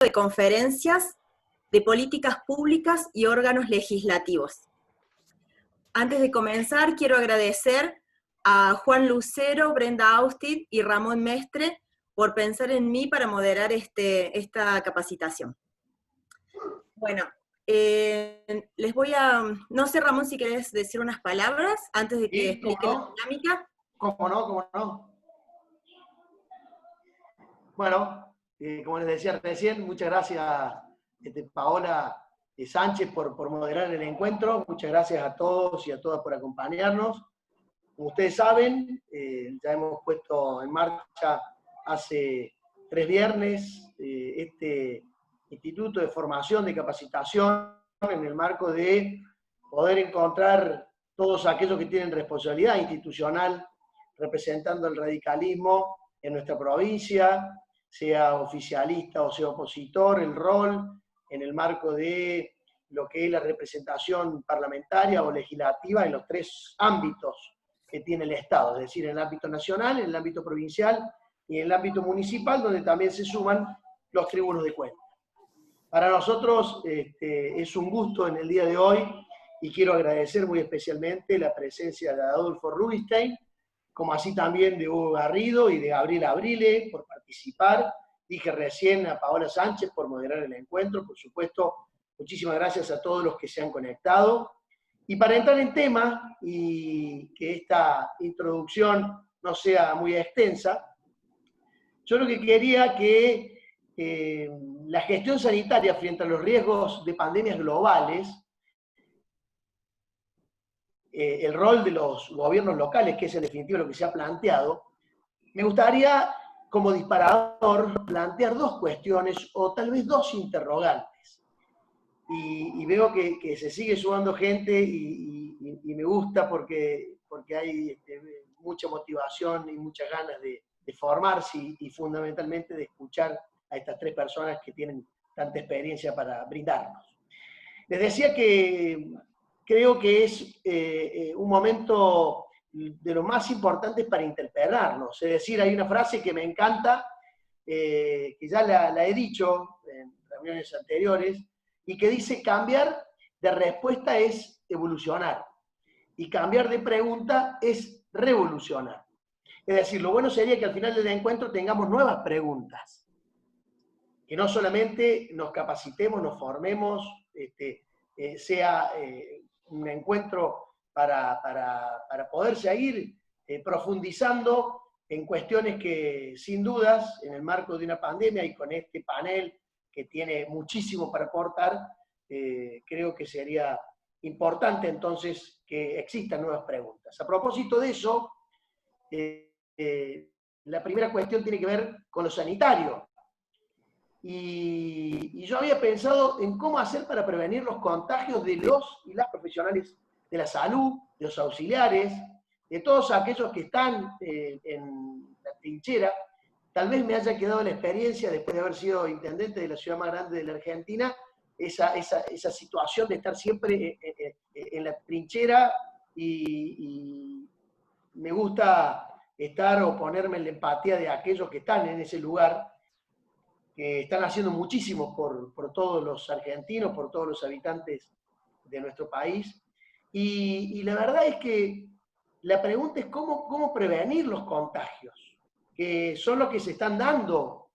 de conferencias de políticas públicas y órganos legislativos. Antes de comenzar, quiero agradecer a Juan Lucero, Brenda Austin y Ramón Mestre por pensar en mí para moderar esta capacitación. Bueno, les voy a... No sé, Ramón, si querés decir unas palabras antes de que Sí, explique la dinámica. ¿Cómo no? ¿Cómo no? Bueno, como les decía recién, muchas gracias Paola Sánchez por moderar el encuentro. Muchas gracias a todos y a todas por acompañarnos. Como ustedes saben, ya hemos puesto en marcha hace 3 viernes este Instituto de Formación, de Capacitación, en el marco de poder encontrar todos aquellos que tienen responsabilidad institucional representando el radicalismo en nuestra provincia, sea oficialista o sea opositor, el rol en el marco de lo que es la representación parlamentaria o legislativa en los 3 ámbitos que tiene el Estado, es decir, en el ámbito nacional, en el ámbito provincial y en el ámbito municipal, donde también se suman los tribunos de cuentas. Para nosotros es un gusto en el día de hoy, y quiero agradecer muy especialmente la presencia de Adolfo Rubinstein, como así también de Hugo Garrido y de Gabriel Abrile por participar. Dije recién a Paola Sánchez por moderar el encuentro. Por supuesto, muchísimas gracias a todos los que se han conectado. Y para entrar en tema, y que esta introducción no sea muy extensa, yo lo que quería que la gestión sanitaria frente a los riesgos de pandemias globales, el rol de los gobiernos locales, que es en definitiva lo que se ha planteado, me gustaría, como disparador, plantear 2 cuestiones o tal vez 2 interrogantes. Y veo que se sigue sumando gente y me gusta porque hay mucha motivación y muchas ganas de formarse y fundamentalmente de escuchar a estas 3 personas que tienen tanta experiencia para brindarnos. Les decía que creo que es un momento de lo más importante para interpelarnos. Es decir, hay una frase que me encanta, que ya la he dicho en reuniones anteriores, y que dice: cambiar de respuesta es evolucionar, y cambiar de pregunta es revolucionar. Es decir, lo bueno sería que al final del encuentro tengamos nuevas preguntas, que no solamente nos capacitemos, nos formemos, sea un encuentro para poder seguir profundizando en cuestiones que, sin dudas, en el marco de una pandemia y con este panel que tiene muchísimo para aportar, creo que sería importante entonces que existan nuevas preguntas. A propósito de eso, la primera cuestión tiene que ver con lo sanitario. Y yo había pensado en cómo hacer para prevenir los contagios de los y las profesionales de la salud, de los auxiliares, de todos aquellos que están en la trinchera. Tal vez me haya quedado la experiencia, después de haber sido intendente de la ciudad más grande de la Argentina, esa situación de estar siempre en la trinchera, y me gusta estar o ponerme en la empatía de aquellos que están en ese lugar, que están haciendo muchísimo por todos los argentinos, por todos los habitantes de nuestro país. Y la verdad es que la pregunta es cómo prevenir los contagios, que son los que se están dando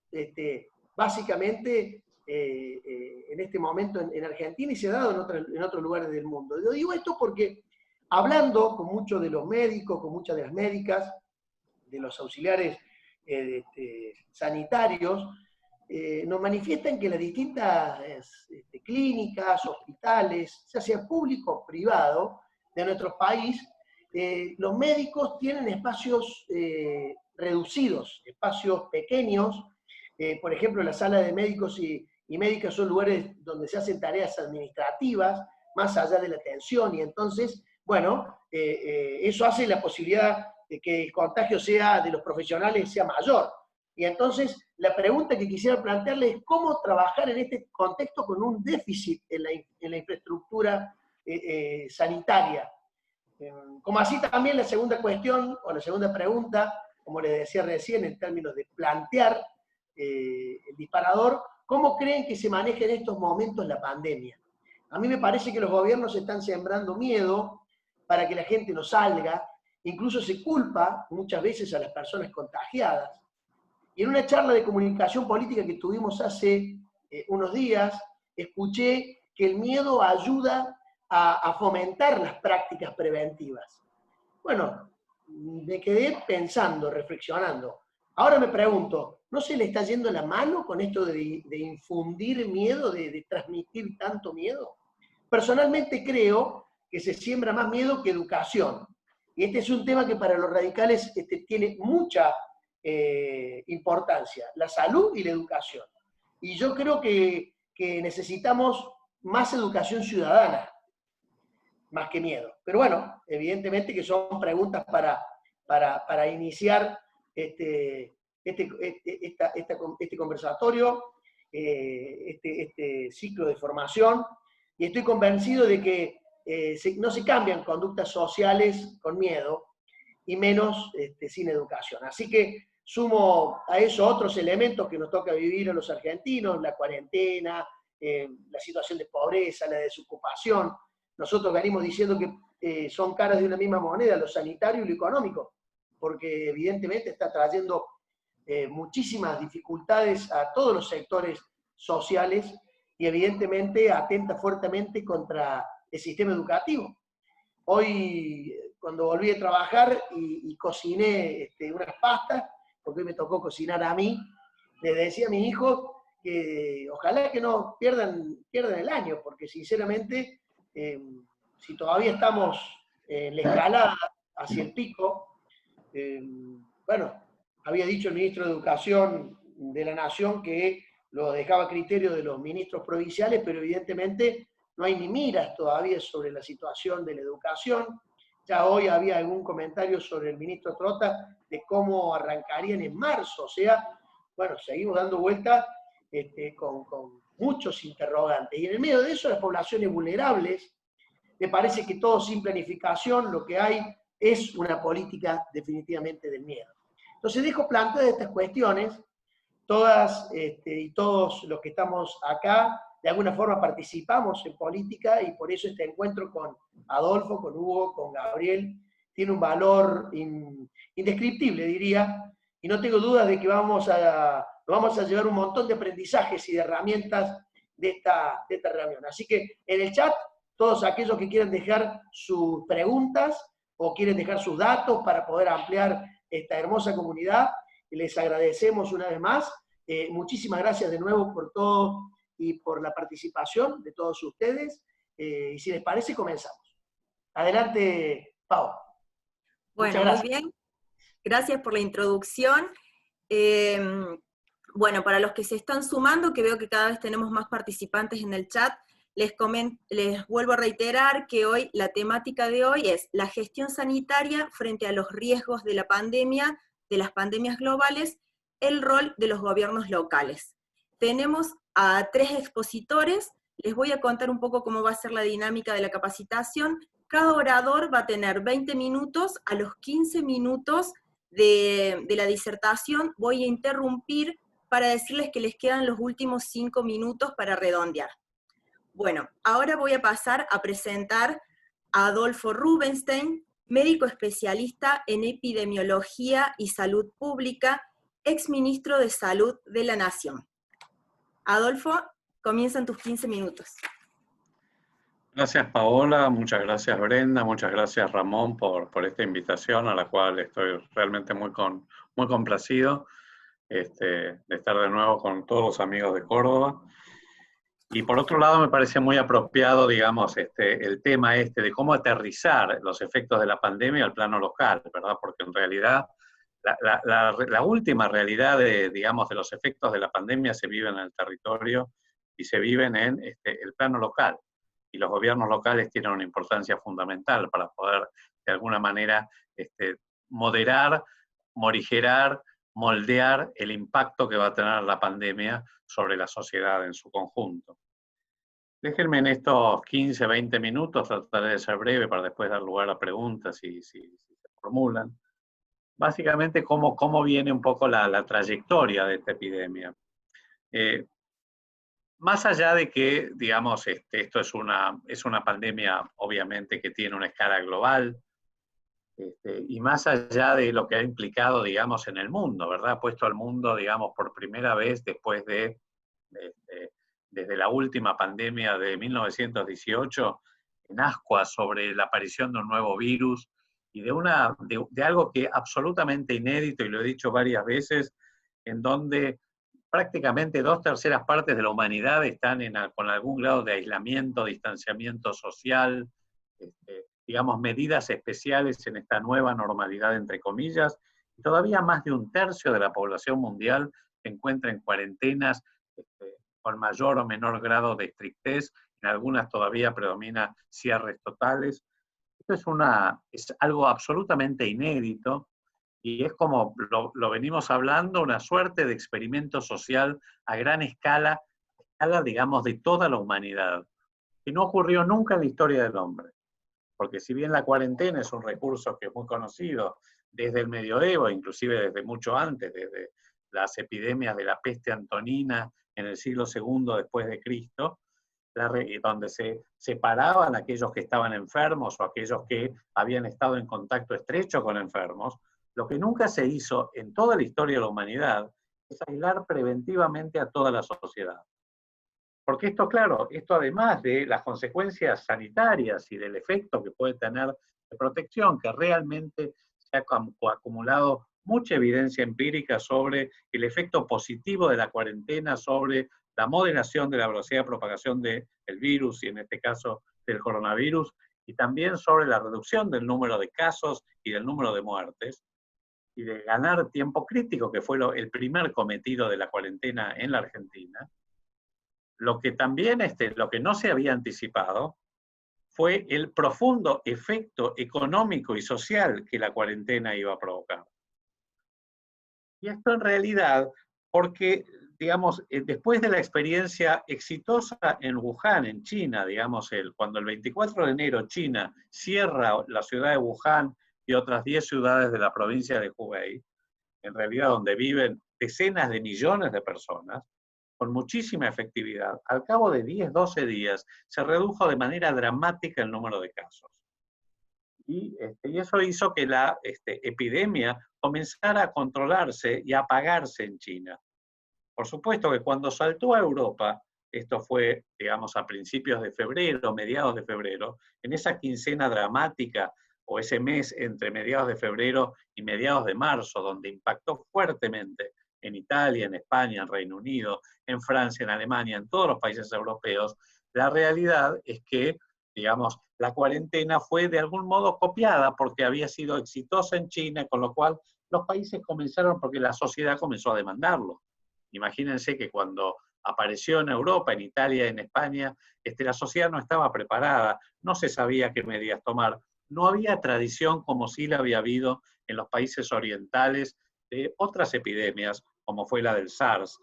básicamente en este momento en Argentina, y se ha dado en otros lugares del mundo. Yo digo esto porque, hablando con muchos de los médicos, con muchas de las médicas, de los auxiliares sanitarios, nos manifiestan que las distintas clínicas, hospitales, ya sea público o privado, de nuestro país, los médicos tienen espacios reducidos, espacios pequeños. Por ejemplo, la sala de médicos y médicas son lugares donde se hacen tareas administrativas, más allá de la atención, y entonces, bueno, eso hace la posibilidad de que el contagio sea de los profesionales sea mayor. Y entonces, la pregunta que quisiera plantearle es cómo trabajar en este contexto con un déficit en la infraestructura sanitaria. Como así también la segunda cuestión, o la segunda pregunta, como les decía recién, en términos de plantear el disparador, ¿cómo creen que se maneja en estos momentos la pandemia? A mí me parece que los gobiernos están sembrando miedo para que la gente no salga, incluso se culpa muchas veces a las personas contagiadas. Y en una charla de comunicación política que tuvimos hace unos días, escuché que el miedo ayuda a fomentar las prácticas preventivas. Bueno, me quedé pensando, reflexionando. Ahora me pregunto, ¿no se le está yendo la mano con esto de infundir miedo, de transmitir tanto miedo? Personalmente creo que se siembra más miedo que educación. Y este es un tema que para los radicales tiene mucha importancia, la salud y la educación. Y yo creo que necesitamos más educación ciudadana, más que miedo. Pero bueno, evidentemente que son preguntas para iniciar este conversatorio, este ciclo de formación, y estoy convencido de que no se cambian conductas sociales con miedo, y menos sin educación. Así que sumo a eso otros elementos que nos toca vivir a los argentinos, la cuarentena, la situación de pobreza, la desocupación. Nosotros venimos diciendo que son caras de una misma moneda, lo sanitario y lo económico, porque evidentemente está trayendo muchísimas dificultades a todos los sectores sociales y evidentemente atenta fuertemente contra el sistema educativo. Hoy, cuando volví a trabajar y cociné unas pastas, porque hoy me tocó cocinar a mí, les decía a mis hijos que ojalá que no pierdan el año, porque sinceramente, si todavía estamos en la escalada hacia el pico, bueno, había dicho el ministro de Educación de la Nación que lo dejaba a criterio de los ministros provinciales, pero evidentemente no hay ni miras todavía sobre la situación de la educación. Ya hoy había algún comentario sobre el ministro Trota de cómo arrancarían en marzo. O sea, bueno, seguimos dando vuelta con muchos interrogantes. Y en el medio de eso, las poblaciones vulnerables, me parece que todo sin planificación, lo que hay es una política definitivamente del miedo. Entonces dejo planteadas estas cuestiones, todas y todos los que estamos acá, de alguna forma participamos en política y por eso este encuentro con Adolfo, con Hugo, con Gabriel, tiene un valor indescriptible, diría, y no tengo dudas de que vamos a llevar un montón de aprendizajes y de herramientas de esta reunión. Así que en el chat, todos aquellos que quieran dejar sus preguntas o quieren dejar sus datos para poder ampliar esta hermosa comunidad, les agradecemos una vez más. Muchísimas gracias de nuevo por todo y por la participación de todos ustedes. Y si les parece, comenzamos. Adelante, Pau. Bueno, muy bien. Gracias por la introducción. Bueno, para los que se están sumando, que veo que cada vez tenemos más participantes en el chat, les vuelvo a reiterar que hoy la temática de hoy es la gestión sanitaria frente a los riesgos de la pandemia, de las pandemias globales, el rol de los gobiernos locales. Tenemos a 3 expositores, les voy a contar un poco cómo va a ser la dinámica de la capacitación. Cada orador va a tener 20 minutos, a los 15 minutos de la disertación voy a interrumpir para decirles que les quedan los últimos 5 minutos para redondear. Bueno, ahora voy a pasar a presentar a Adolfo Rubinstein, médico especialista en epidemiología y salud pública, exministro de Salud de la Nación. Adolfo, comienzan tus 15 minutos. Gracias Paola, muchas gracias Brenda, muchas gracias Ramón por esta invitación a la cual estoy realmente muy complacido de estar de nuevo con todos los amigos de Córdoba. Y por otro lado me parece muy apropiado, digamos, el tema de cómo aterrizar los efectos de la pandemia al plano local, ¿verdad? Porque en realidad la última realidad digamos, de los efectos de la pandemia se vive en el territorio y se viven en el plano local. Y los gobiernos locales tienen una importancia fundamental para poder, de alguna manera, moderar, morigerar, moldear el impacto que va a tener la pandemia sobre la sociedad en su conjunto. Déjenme en estos 15, 20 minutos, trataré de ser breve para después dar lugar a preguntas si se formulan. Básicamente, cómo viene un poco la trayectoria de esta epidemia. más allá de que, digamos, esto es una pandemia, obviamente, que tiene una escala global, y más allá de lo que ha implicado, digamos, en el mundo, ¿verdad? Ha puesto al mundo, digamos, por primera vez después desde la última pandemia de 1918, en ascuas sobre la aparición de un nuevo virus y de algo que absolutamente inédito, y lo he dicho varias veces, en donde prácticamente 2/3 partes de la humanidad están con algún grado de aislamiento, distanciamiento social, digamos, medidas especiales en esta nueva normalidad, entre comillas, y todavía más de 1/3 de la población mundial se encuentra en cuarentenas con mayor o menor grado de estrictez, en algunas todavía predomina cierres totales. Esto es algo absolutamente inédito, y es como lo venimos hablando, una suerte de experimento social a gran escala, digamos, de toda la humanidad, que no ocurrió nunca en la historia del hombre. Porque si bien la cuarentena es un recurso que es muy conocido desde el medioevo, inclusive desde mucho antes, desde las epidemias de la peste antonina en el siglo II después de Cristo, donde se separaban aquellos que estaban enfermos o aquellos que habían estado en contacto estrecho con enfermos, lo que nunca se hizo en toda la historia de la humanidad es aislar preventivamente a toda la sociedad. Porque esto, claro, esto además de las consecuencias sanitarias y del efecto que puede tener de protección, que realmente se ha acumulado mucha evidencia empírica sobre el efecto positivo de la cuarentena, sobre la moderación de la velocidad de propagación del virus, y en este caso del coronavirus, y también sobre la reducción del número de casos y del número de muertes, y de ganar tiempo crítico, que fue el primer cometido de la cuarentena en la Argentina. Lo que también, lo que no se había anticipado fue el profundo efecto económico y social que la cuarentena iba a provocar. Y esto en realidad, porque, digamos, después de la experiencia exitosa en Wuhan, en China, digamos, cuando el 24 de enero China cierra la ciudad de Wuhan y otras 10 ciudades de la provincia de Hubei, en realidad donde viven decenas de millones de personas, con muchísima efectividad, al cabo de 10, 12 días, se redujo de manera dramática el número de casos. Y eso hizo que la epidemia comenzara a controlarse y a apagarse en China. Por supuesto que cuando saltó a Europa, esto fue, digamos, a principios de febrero, mediados de febrero, en esa quincena dramática, o ese mes entre mediados de febrero y mediados de marzo, donde impactó fuertemente en Italia, en España, en Reino Unido, en Francia, en Alemania, en todos los países europeos, la realidad es que, digamos, la cuarentena fue de algún modo copiada porque había sido exitosa en China, con lo cual los países comenzaron, porque la sociedad comenzó a demandarlo. Imagínense que cuando apareció en Europa, en Italia, en España, la sociedad no estaba preparada, no se sabía qué medidas tomar, no había tradición como sí la había habido en los países orientales de otras epidemias, como fue la del SARS,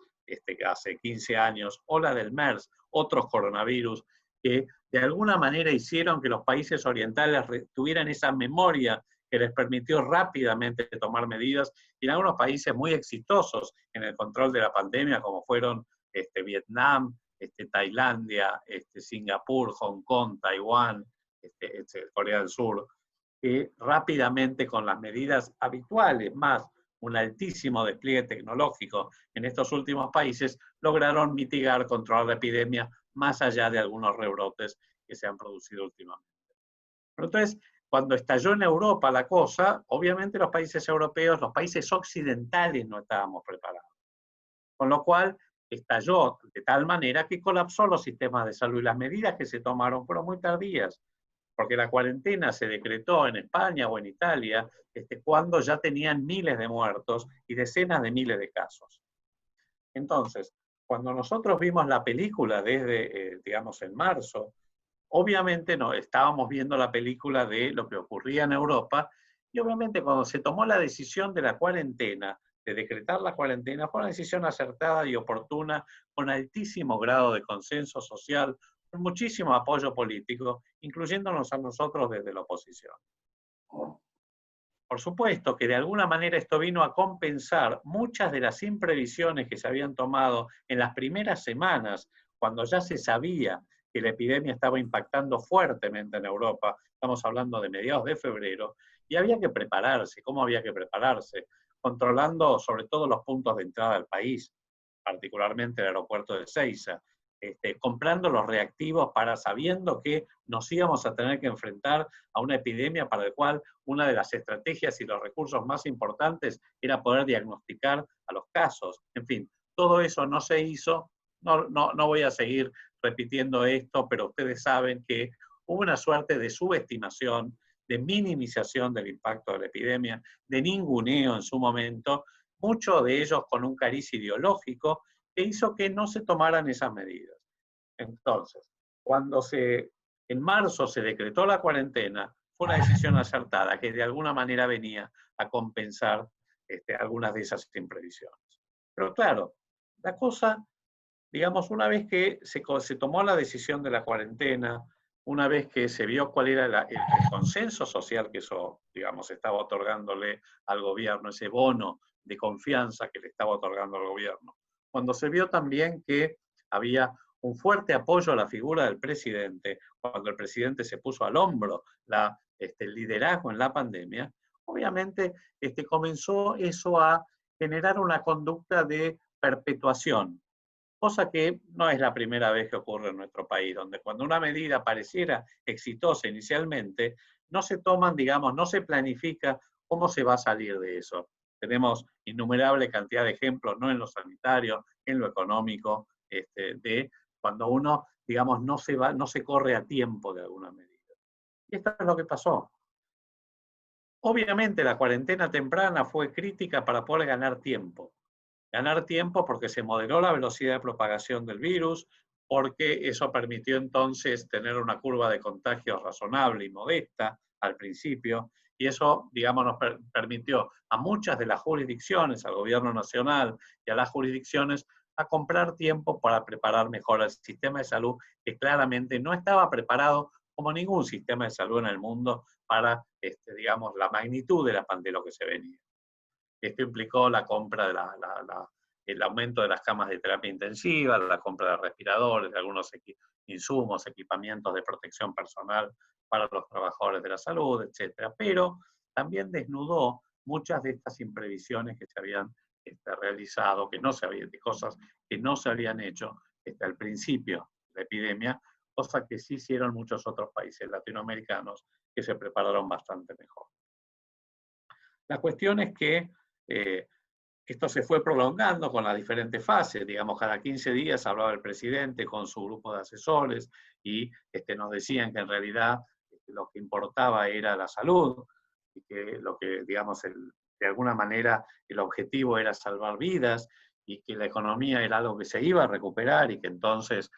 hace 15 años, o la del MERS, otros coronavirus, que de alguna manera hicieron que los países orientales tuvieran esa memoria que les permitió rápidamente tomar medidas, y en algunos países muy exitosos en el control de la pandemia, como fueron Vietnam, Tailandia, Singapur, Hong Kong, Taiwán, Corea del Sur, que rápidamente con las medidas habituales, más un altísimo despliegue tecnológico en estos últimos países, lograron mitigar, controlar la epidemia más allá de algunos rebrotes que se han producido últimamente. Pero entonces, cuando estalló en Europa la cosa, obviamente los países europeos, los países occidentales no estábamos preparados. Con lo cual, estalló de tal manera que colapsó los sistemas de salud, y las medidas que se tomaron fueron muy tardías, porque la cuarentena se decretó en España o en Italia cuando ya tenían miles de muertos y decenas de miles de casos. Entonces, cuando nosotros vimos la película desde, digamos, en marzo, obviamente no, estábamos viendo la película de lo que ocurría en Europa, y obviamente cuando se tomó la decisión de la cuarentena, de decretar la cuarentena, fue una decisión acertada y oportuna, con altísimo grado de consenso social, con muchísimo apoyo político, incluyéndonos a nosotros desde la oposición. Por supuesto que de alguna manera esto vino a compensar muchas de las imprevisiones que se habían tomado en las primeras semanas, cuando ya se sabía que la epidemia estaba impactando fuertemente en Europa, estamos hablando de mediados de febrero, y había que prepararse. ¿Cómo había que prepararse? Controlando sobre todo los puntos de entrada del país, particularmente el aeropuerto de Ezeiza, comprando los reactivos para sabiendo que nos íbamos a tener que enfrentar a una epidemia para la cual una de las estrategias y los recursos más importantes era poder diagnosticar a los casos. En fin, todo eso no se hizo. No voy a seguir repitiendo esto, pero ustedes saben que hubo una suerte de subestimación, de minimización del impacto de la epidemia, de ninguneo en su momento, muchos de ellos con un cariz ideológico, que hizo que no se tomaran esas medidas. Entonces, cuando en marzo se decretó la cuarentena, fue una decisión acertada, que de alguna manera venía a compensar algunas de esas imprevisiones. Pero claro, la cosa, digamos, una vez que se tomó la decisión de la cuarentena, una vez que se vio cuál era el consenso social que eso, digamos, estaba otorgándole al gobierno, ese bono de confianza que le estaba otorgando al gobierno, cuando se vio también que había un fuerte apoyo a la figura del presidente, cuando el presidente se puso al hombro el liderazgo en la pandemia, obviamente comenzó eso a generar una conducta de perpetuación, cosa que no es la primera vez que ocurre en nuestro país, donde cuando una medida pareciera exitosa inicialmente, no se toman, digamos, no se planifica cómo se va a salir de eso. Tenemos innumerable cantidad de ejemplos, no en lo sanitario, en lo económico, de cuando uno, digamos, no se corre a tiempo de alguna medida. Y esto es lo que pasó. Obviamente la cuarentena temprana fue crítica para poder ganar tiempo. Ganar tiempo porque se moderó la velocidad de propagación del virus, porque eso permitió entonces tener una curva de contagios razonable y modesta al principio, y eso, digamos, nos permitió a muchas de las jurisdicciones, al gobierno nacional y a las jurisdicciones, a comprar tiempo para preparar mejor el sistema de salud, que claramente no estaba preparado como ningún sistema de salud en el mundo para, digamos, la magnitud de lo que se venía. Esto implicó la compra de el aumento de las camas de terapia intensiva, la compra de respiradores, de algunos insumos, equipamientos de protección personal para los trabajadores de la salud, etc. Pero también desnudó muchas de estas imprevisiones que se habían realizado, de cosas que no se habían hecho al principio de la epidemia, cosa que sí hicieron muchos otros países latinoamericanos que se prepararon bastante mejor. La cuestión es que esto se fue prolongando con las diferentes fases, digamos, cada 15 días hablaba el presidente con su grupo de asesores y nos decían que en realidad lo que importaba era la salud y que lo que, digamos, de alguna manera el objetivo era salvar vidas y que la economía era algo que se iba a recuperar y que entonces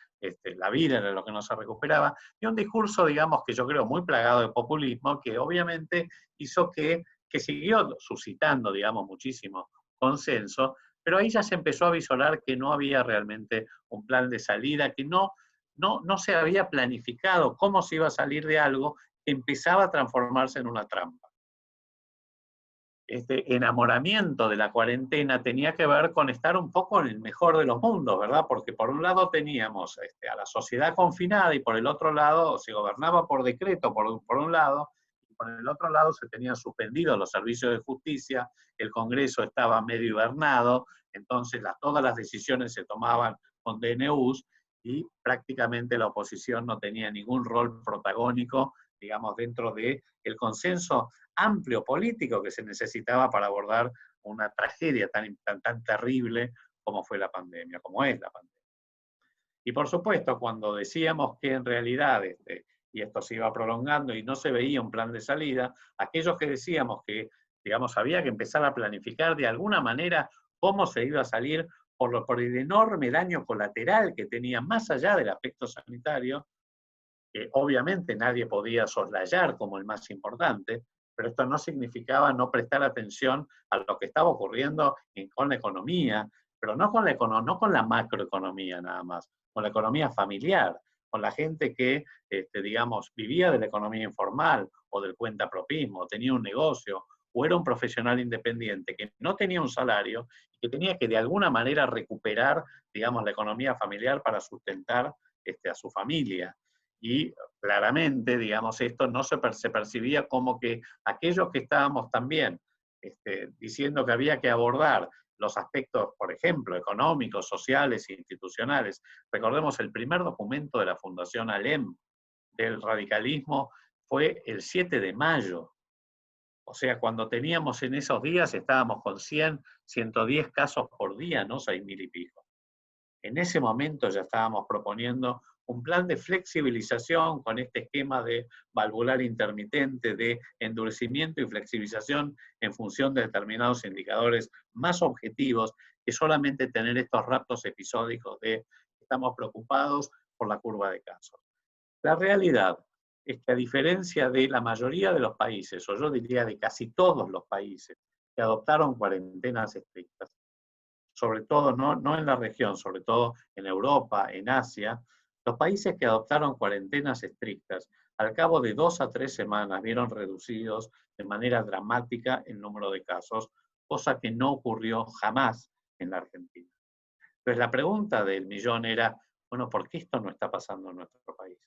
la vida era lo que no se recuperaba, y un discurso, digamos, que yo creo muy plagado de populismo, que obviamente hizo que siguió suscitando, digamos, muchísimo consenso, pero ahí ya se empezó a visorar que no había realmente un plan de salida, que no se había planificado cómo se iba a salir de algo que empezaba a transformarse en una trampa. Este enamoramiento de la cuarentena tenía que ver con estar un poco en el mejor de los mundos, ¿verdad? Porque por un lado teníamos a la sociedad confinada y por el otro lado se gobernaba por decreto, por un lado, por el otro lado se tenían suspendidos los servicios de justicia, el Congreso estaba medio hibernado, entonces todas las decisiones se tomaban con DNUs y prácticamente la oposición no tenía ningún rol protagónico, digamos, dentro del consenso amplio político que se necesitaba para abordar una tragedia tan terrible como fue la pandemia, como es la pandemia. Y por supuesto, cuando decíamos que en realidad y esto se iba prolongando y no se veía un plan de salida, aquellos que decíamos que, digamos, había que empezar a planificar de alguna manera cómo se iba a salir por el enorme daño colateral que tenía más allá del aspecto sanitario, que obviamente nadie podía soslayar como el más importante, pero esto no significaba no prestar atención a lo que estaba ocurriendo con la economía, pero no con la macroeconomía nada más, con la economía familiar, con la gente que, digamos, vivía de la economía informal o del cuentapropismo, tenía un negocio o era un profesional independiente que no tenía un salario y que tenía que de alguna manera recuperar, digamos, la economía familiar para sustentar a su familia. Y claramente, digamos, esto no se percibía como que aquellos que estábamos también diciendo que había que abordar los aspectos, por ejemplo, económicos, sociales e institucionales. Recordemos, el primer documento de la Fundación Alem del radicalismo fue el 7 de mayo. O sea, cuando teníamos en esos días, estábamos con 100, 110 casos por día, no 6.000 y pico. En ese momento ya estábamos proponiendo un plan de flexibilización con este esquema de valvular intermitente, de endurecimiento y flexibilización en función de determinados indicadores más objetivos que solamente tener estos raptos episódicos de estamos preocupados por la curva de casos. La realidad es que a diferencia de la mayoría de los países, o yo diría de casi todos los países que adoptaron cuarentenas estrictas, sobre todo no en la región, sobre todo en Europa, en Asia, los países que adoptaron cuarentenas estrictas, al cabo de 2 a 3 semanas vieron reducidos de manera dramática el número de casos, cosa que no ocurrió jamás en la Argentina. Entonces la pregunta del millón era, bueno, ¿por qué esto no está pasando en nuestro país?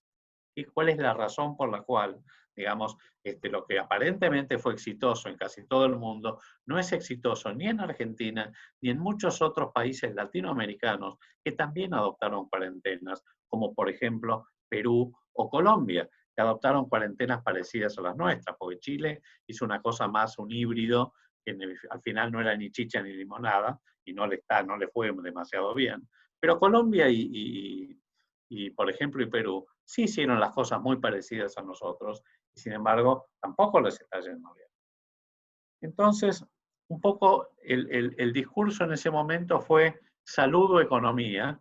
¿Y cuál es la razón por la cual, digamos, lo que aparentemente fue exitoso en casi todo el mundo, no es exitoso ni en Argentina ni en muchos otros países latinoamericanos que también adoptaron cuarentenas, como por ejemplo Perú o Colombia, que adoptaron cuarentenas parecidas a las nuestras, porque Chile hizo una cosa más, un híbrido, que al final no era ni chicha ni limonada, y no le fue demasiado bien. Pero Colombia y por ejemplo, y Perú, sí hicieron las cosas muy parecidas a nosotros, y sin embargo, tampoco les está yendo bien. Entonces, un poco el discurso en ese momento fue salud o economía.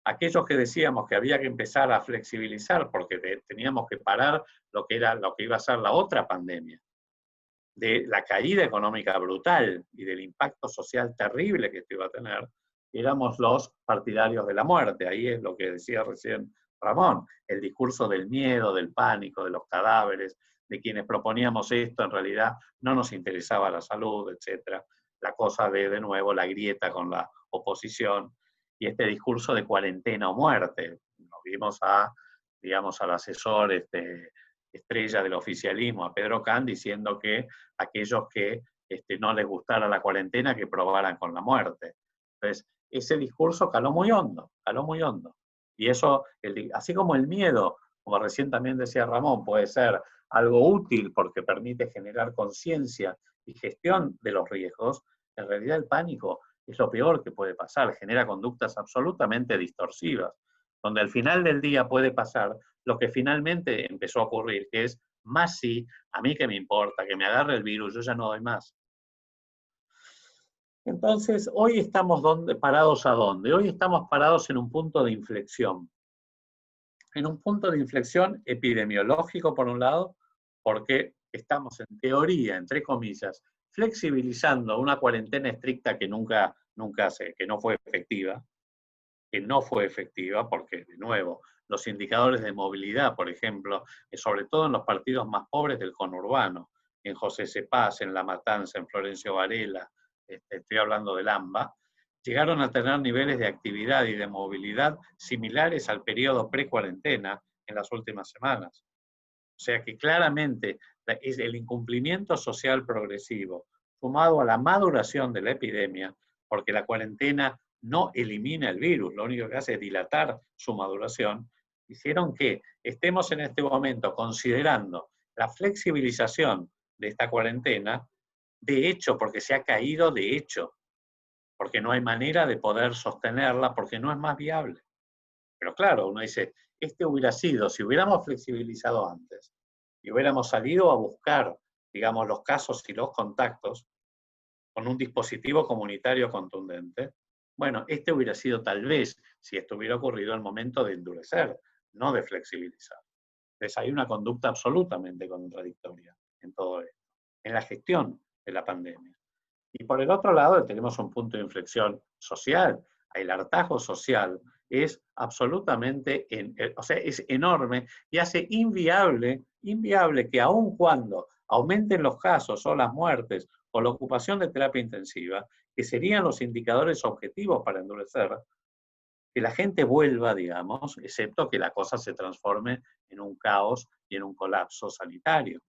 Aquellos que decíamos que había que empezar a flexibilizar porque teníamos que parar lo que iba a ser la otra pandemia, de la caída económica brutal y del impacto social terrible que esto iba a tener, éramos los partidarios de la muerte. Ahí es lo que decía recién Ramón, el discurso del miedo, del pánico, de los cadáveres, de quienes proponíamos esto, en realidad no nos interesaba la salud, etc. La cosa de nuevo, la grieta con la oposición, y este discurso de cuarentena o muerte. Nos vimos al asesor estrella del oficialismo, a Pedro Can, diciendo que aquellos que no les gustara la cuarentena, que probaran con la muerte. Entonces, ese discurso caló muy hondo, caló muy hondo. Y eso, así como el miedo, como recién también decía Ramón, puede ser algo útil porque permite generar conciencia y gestión de los riesgos, en realidad el pánico es lo peor que puede pasar, genera conductas absolutamente distorsivas, donde al final del día puede pasar lo que finalmente empezó a ocurrir, que es, más sí, a mí que me importa, que me agarre el virus, yo ya no doy más. Entonces, hoy estamos parados ¿a dónde? Hoy estamos parados en un punto de inflexión. En un punto de inflexión epidemiológico, por un lado, porque estamos en teoría, entre comillas, flexibilizando una cuarentena estricta que que no fue efectiva, porque, de nuevo, los indicadores de movilidad, por ejemplo, sobre todo en los partidos más pobres del conurbano, en José Cepaz, en La Matanza, en Florencio Varela, estoy hablando del AMBA, llegaron a tener niveles de actividad y de movilidad similares al periodo pre-cuarentena en las últimas semanas. O sea que claramente es el incumplimiento social progresivo, sumado a la maduración de la epidemia, porque la cuarentena no elimina el virus, lo único que hace es dilatar su maduración, hicieron que estemos en este momento considerando la flexibilización de esta cuarentena, de hecho, porque se ha caído de hecho, porque no hay manera de poder sostenerla, porque no es más viable. Pero claro, uno dice, hubiera sido, si hubiéramos flexibilizado antes, y hubiéramos salido a buscar, digamos, los casos y los contactos, con un dispositivo comunitario contundente, bueno, hubiera sido tal vez, si esto hubiera ocurrido, el momento de endurecer, no de flexibilizar. Entonces hay una conducta absolutamente contradictoria en todo esto, en la gestión de la pandemia. Y por el otro lado tenemos un punto de inflexión social. El hartazgo social es absolutamente, es enorme y hace inviable que aun cuando aumenten los casos o las muertes o la ocupación de terapia intensiva, que serían los indicadores objetivos para endurecer, que la gente vuelva, digamos, excepto que la cosa se transforme en un caos y en un colapso sanitario.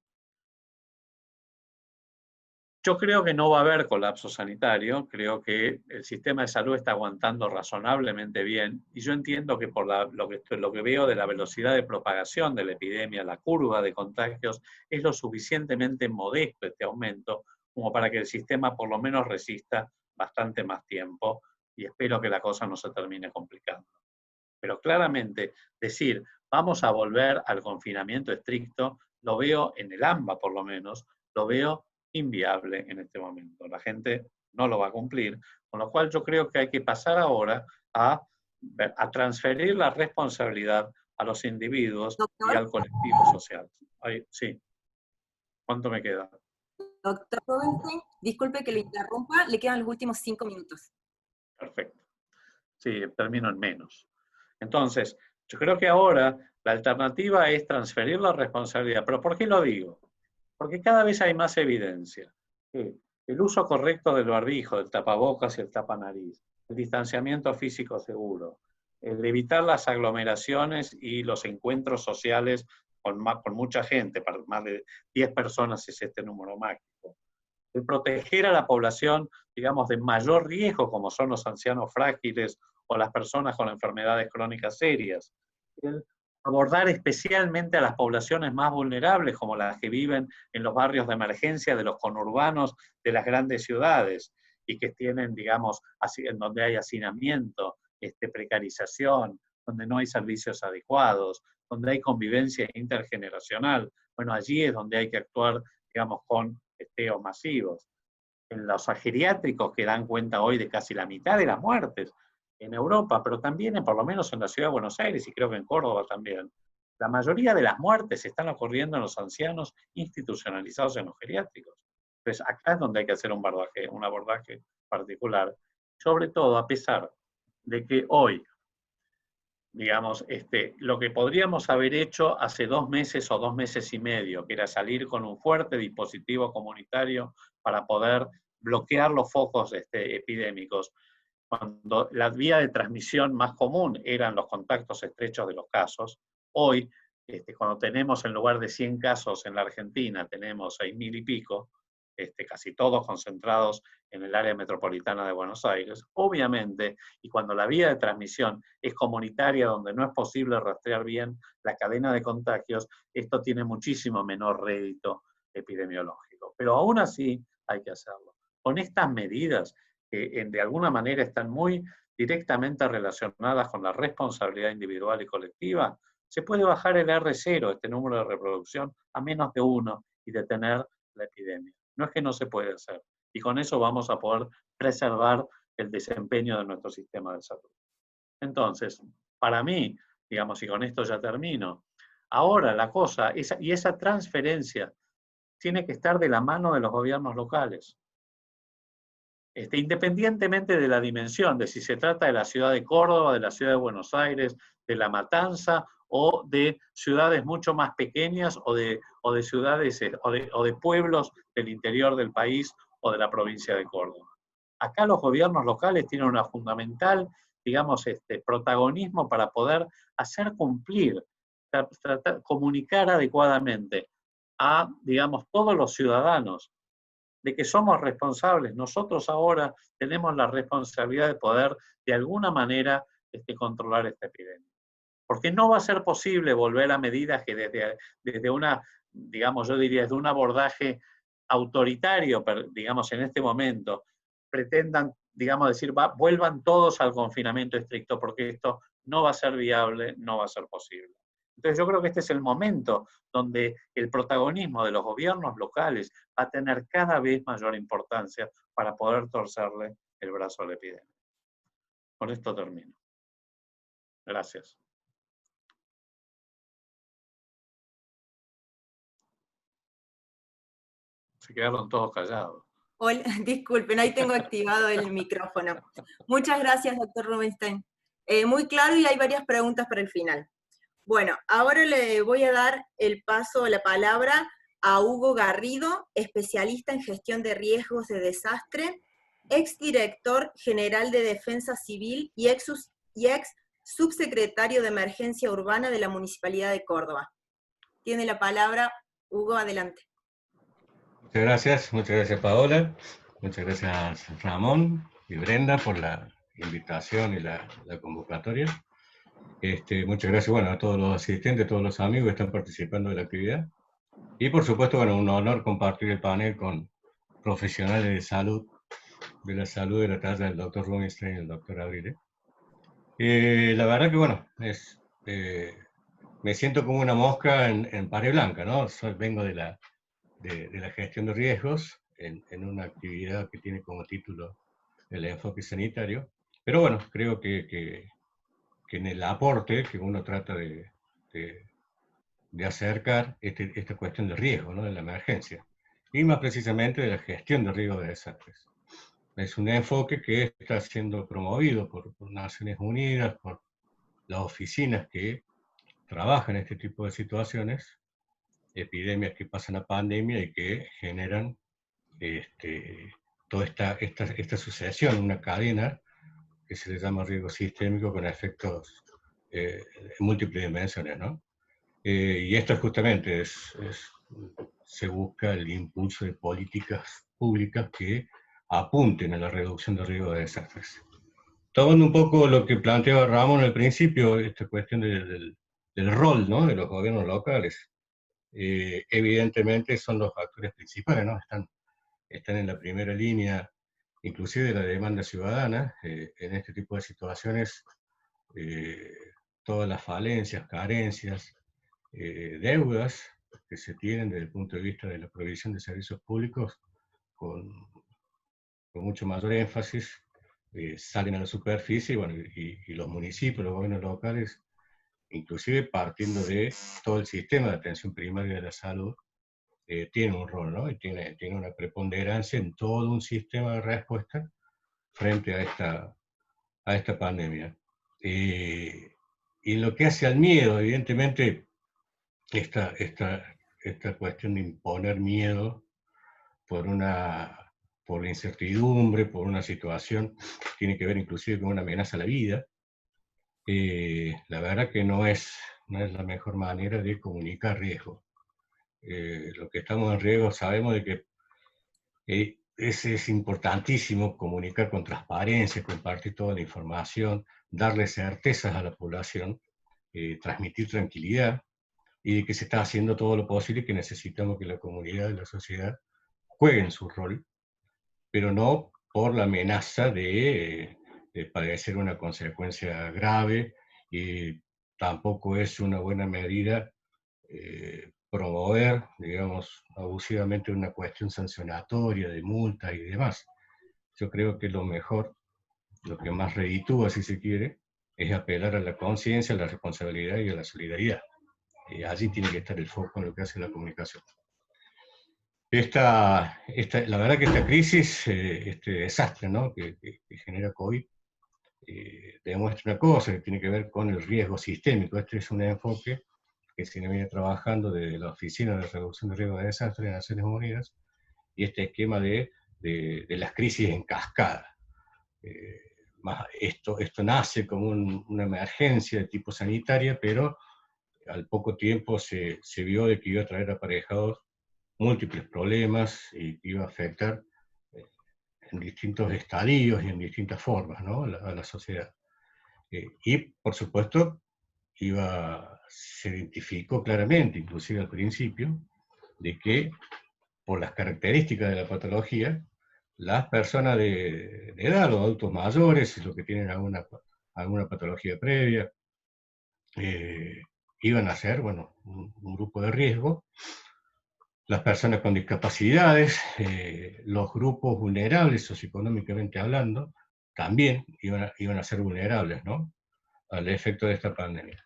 Yo creo que no va a haber colapso sanitario, creo que el sistema de salud está aguantando razonablemente bien, y yo entiendo que por lo que veo de la velocidad de propagación de la epidemia, la curva de contagios, es lo suficientemente modesto este aumento como para que el sistema por lo menos resista bastante más tiempo, y espero que la cosa no se termine complicando. Pero claramente decir, vamos a volver al confinamiento estricto, lo veo en el AMBA por lo menos, lo veo inviable en este momento. La gente no lo va a cumplir, con lo cual yo creo que hay que pasar ahora a transferir la responsabilidad a los individuos y Doctor, al colectivo social. Ay, sí. ¿Cuánto me queda? doctor Rubinstein, disculpe que le interrumpa, le quedan los últimos 5 minutos. Perfecto. Sí, termino en menos. Entonces, yo creo que ahora la alternativa es transferir la responsabilidad. ¿Pero por qué lo digo? Porque cada vez hay más evidencia que el uso correcto del barbijo, del tapabocas y el tapanariz, el distanciamiento físico seguro, el evitar las aglomeraciones y los encuentros sociales con mucha gente, para más de 10 personas es este número mágico, el proteger a la población, digamos, de mayor riesgo, como son los ancianos frágiles o las personas con enfermedades crónicas serias, el abordar especialmente a las poblaciones más vulnerables, como las que viven en los barrios de emergencia de los conurbanos de las grandes ciudades, y que tienen, digamos, en donde hay hacinamiento, precarización, donde no hay servicios adecuados, donde hay convivencia intergeneracional. Bueno, allí es donde hay que actuar, digamos, con testeos masivos. En los geriátricos, que dan cuenta hoy de casi la mitad de las muertes en Europa, pero también por lo menos en la ciudad de Buenos Aires y creo que en Córdoba también, la mayoría de las muertes están ocurriendo en los ancianos institucionalizados en los geriátricos. Entonces acá es donde hay que hacer un abordaje particular, sobre todo a pesar de que hoy, digamos, lo que podríamos haber hecho hace 2 meses o 2 meses y medio, que era salir con un fuerte dispositivo comunitario para poder bloquear los focos epidémicos, cuando la vía de transmisión más común eran los contactos estrechos de los casos. Hoy, cuando tenemos en lugar de 100 casos en la Argentina, tenemos 6.000 y pico, casi todos concentrados en el área metropolitana de Buenos Aires, obviamente, y cuando la vía de transmisión es comunitaria, donde no es posible rastrear bien la cadena de contagios, esto tiene muchísimo menor rédito epidemiológico. Pero aún así hay que hacerlo. Con estas medidas, que de alguna manera están muy directamente relacionadas con la responsabilidad individual y colectiva, se puede bajar el R0, este número de reproducción, a menos de 1 y detener la epidemia. No es que no se puede hacer. Y con eso vamos a poder preservar el desempeño de nuestro sistema de salud. Entonces, para mí, digamos, y con esto ya termino, ahora la cosa, esa transferencia tiene que estar de la mano de los gobiernos locales. Independientemente de la dimensión, de si se trata de la ciudad de Córdoba, de la ciudad de Buenos Aires, de La Matanza, o de ciudades mucho más pequeñas, o de ciudades, o de pueblos del interior del país, o de la provincia de Córdoba. Acá los gobiernos locales tienen una fundamental, digamos, protagonismo para poder hacer cumplir, comunicar adecuadamente a, digamos, todos los ciudadanos de que somos responsables. Nosotros ahora tenemos la responsabilidad de poder, de alguna manera, controlar esta epidemia. Porque no va a ser posible volver a medidas que desde una, digamos, yo diría, desde un abordaje autoritario, digamos, en este momento, pretendan, digamos, decir, vuelvan todos al confinamiento estricto, porque esto no va a ser viable, no va a ser posible. Entonces yo creo que este es el momento donde el protagonismo de los gobiernos locales va a tener cada vez mayor importancia para poder torcerle el brazo a la epidemia. Con esto termino. Gracias. Se quedaron todos callados. Hola, disculpen, ahí tengo activado el micrófono. Muchas gracias, doctor Rubinstein. Muy claro y hay varias preguntas para el final. Bueno, ahora le voy a dar el paso, la palabra a Hugo Garrido, especialista en gestión de riesgos de desastre, exdirector general de Defensa Civil y ex subsecretario de Emergencia Urbana de la Municipalidad de Córdoba. Tiene la palabra Hugo, adelante. Muchas gracias Paola, muchas gracias Ramón y Brenda por la invitación y la convocatoria. Muchas gracias, bueno, a todos los asistentes, a todos los amigos que están participando de la actividad. Y por supuesto, bueno, un honor compartir el panel con profesionales de la salud de la talla del doctor Rubinstein y el doctor Abrile. La verdad que, bueno, me siento como una mosca en pared blanca, ¿no? Vengo de la gestión de riesgos en una actividad que tiene como título el enfoque sanitario. Pero bueno, creo que en el aporte que uno trata de acercar esta cuestión de riesgo, ¿no? De la emergencia, y más precisamente de la gestión de riesgo de desastres. Es un enfoque que está siendo promovido por Naciones Unidas, por las oficinas que trabajan en este tipo de situaciones, epidemias que pasan a pandemia y que generan toda esta sucesión, una cadena que se le llama riesgo sistémico con efectos en múltiples dimensiones, ¿no? Y esto justamente se busca el impulso de políticas públicas que apunten a la reducción de riesgo de desastres. Tomando un poco lo que planteaba Ramón al principio, esta cuestión del rol, ¿no? De los gobiernos locales, evidentemente son los actores principales, ¿no? Están en la primera línea, inclusive de la demanda ciudadana, en este tipo de situaciones, todas las falencias, carencias, deudas que se tienen desde el punto de vista de la provisión de servicios públicos con mucho mayor énfasis, salen a la superficie, bueno, y los municipios, los gobiernos locales, inclusive partiendo de todo el sistema de atención primaria de la salud, tiene un rol, ¿no? Y tiene una preponderancia en todo un sistema de respuesta frente a esta pandemia. Y lo que hace al miedo, evidentemente, esta cuestión de imponer miedo por la incertidumbre, por una situación, tiene que ver inclusive con una amenaza a la vida. La verdad que no es la mejor manera de comunicar riesgo. Los que estamos en riesgo sabemos de que es importantísimo comunicar con transparencia, compartir toda la información, darle certezas a la población, transmitir tranquilidad, y de que se está haciendo todo lo posible y que necesitamos que la comunidad y la sociedad jueguen su rol, pero no por la amenaza de padecer una consecuencia grave, y tampoco es una buena medida promover, digamos, abusivamente una cuestión sancionatoria de multas y demás. Yo creo que lo mejor, lo que más reditúa, si se quiere, es apelar a la conciencia, a la responsabilidad y a la solidaridad. Allí tiene que estar el foco en lo que hace la comunicación. La verdad que esta crisis, este desastre, ¿no? que genera COVID, demuestra una cosa que tiene que ver con el riesgo sistémico. Este es un enfoque que se viene trabajando desde la Oficina de Reducción de Riesgo de Desastre de Naciones Unidas, y este esquema de las crisis en cascada. Esto nace como una emergencia de tipo sanitaria, pero al poco tiempo se vio de que iba a traer aparejados múltiples problemas y que iba a afectar en distintos estadios y en distintas formas, ¿no? a la sociedad. Y, por supuesto, se identificó claramente, inclusive al principio, de que por las características de la patología, las personas de edad, los adultos mayores, los que tienen alguna patología previa, iban a ser, bueno, un grupo de riesgo. Las personas con discapacidades, los grupos vulnerables socioeconómicamente hablando, también iban a ser vulnerables, ¿no? Al efecto de esta pandemia.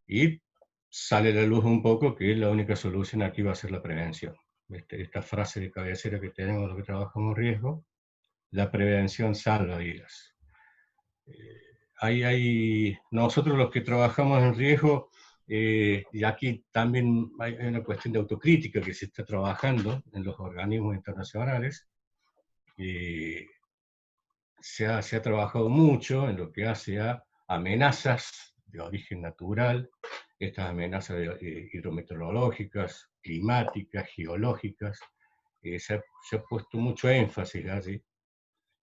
Y sale a la luz un poco que la única solución aquí va a ser la prevención. Esta frase de cabecera que tenemos los que trabajamos en riesgo: la prevención salva vidas. Nosotros los que trabajamos en riesgo Y aquí también hay una cuestión de autocrítica que se está trabajando en los organismos internacionales. Se ha trabajado mucho en lo que hace a amenazas de origen natural, estas amenazas hidrometeorológicas, climáticas, geológicas. Se ha puesto mucho énfasis allí,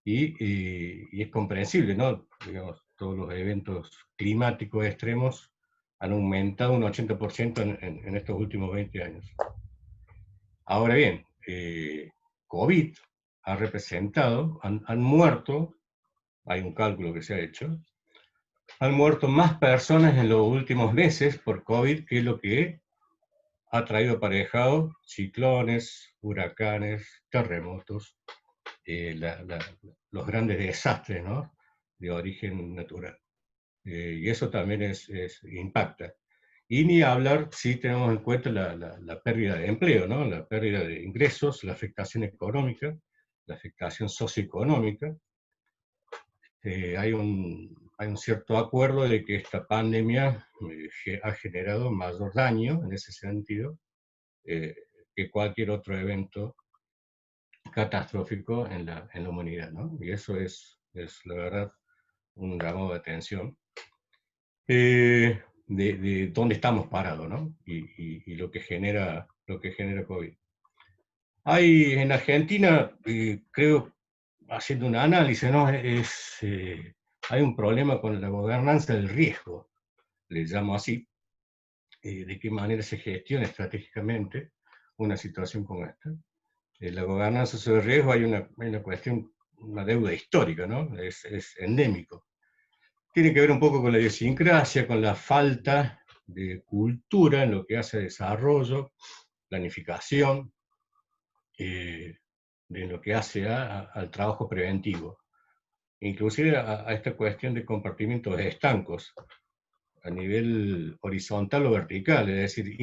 y es comprensible, ¿no? Digamos, todos los eventos climáticos extremos han aumentado un 80% en estos últimos 20 años. Ahora bien, COVID ha representado, han muerto, hay un cálculo que se ha hecho, han muerto más personas en los últimos meses por COVID que lo que ha traído aparejado ciclones, huracanes, terremotos, los grandes desastres, ¿no?, de origen natural. Y eso también impacta. Y ni hablar si tenemos en cuenta la pérdida de empleo, ¿no?, la pérdida de ingresos, la afectación económica, la afectación socioeconómica. Hay un cierto acuerdo de que esta pandemia ha generado mayor daño en ese sentido que cualquier otro evento catastrófico en la humanidad, ¿no? Y eso es la verdad un llamado de atención de dónde estamos parados, ¿no? Y lo que genera COVID. Hay en Argentina, creo, haciendo un análisis, ¿no? Hay un problema con la gobernanza del riesgo, le llamo así, de qué manera se gestiona estratégicamente una situación como esta. En la gobernanza sobre el riesgo hay una cuestión, una deuda histórica, ¿no? Es endémico. Tiene que ver un poco con la idiosincrasia, con la falta de cultura en lo que hace desarrollo, planificación, en lo que hace al trabajo preventivo. Inclusive a esta cuestión de compartimientos estancos, a nivel horizontal o vertical, es decir,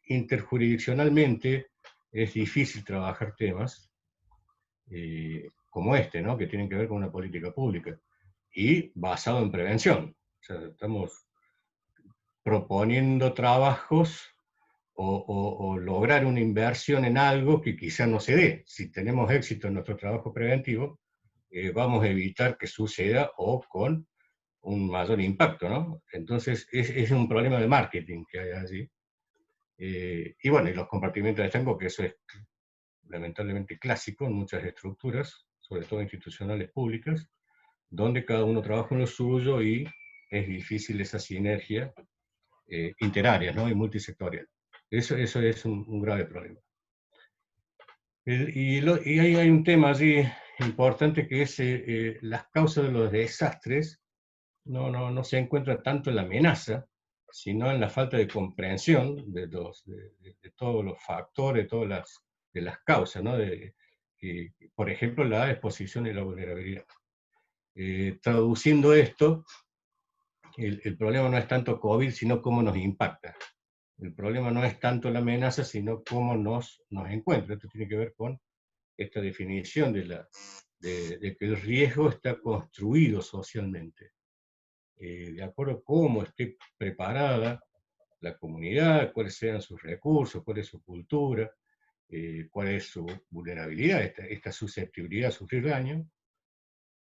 interjurisdiccionalmente es difícil trabajar temas como este, ¿no?, que tienen que ver con una política pública, y basado en prevención. O sea, estamos proponiendo trabajos o lograr una inversión en algo que quizá no se dé. Si tenemos éxito en nuestro trabajo preventivo, vamos a evitar que suceda o con un mayor impacto, ¿no? Entonces, es un problema de marketing que hay allí. Y bueno, y los compartimentos de estanco, que eso es lamentablemente clásico en muchas estructuras, sobre todo institucionales públicas, donde cada uno trabaja en lo suyo y es difícil esa sinergia interárea, ¿no?, y multisectorial. Eso es un grave problema. Y hay un tema allí importante que es las causas de los desastres. No se encuentra tanto en la amenaza, sino en la falta de comprensión de todos los factores, de las causas, ¿no? Por ejemplo, la exposición y la vulnerabilidad. Traduciendo esto, el problema no es tanto COVID, sino cómo nos impacta. El problema no es tanto la amenaza, sino cómo nos encuentra. Esto tiene que ver con esta definición de que el riesgo está construido socialmente. De acuerdo a cómo esté preparada la comunidad, cuáles sean sus recursos, cuál es su cultura, cuál es su vulnerabilidad, esta susceptibilidad a sufrir daño,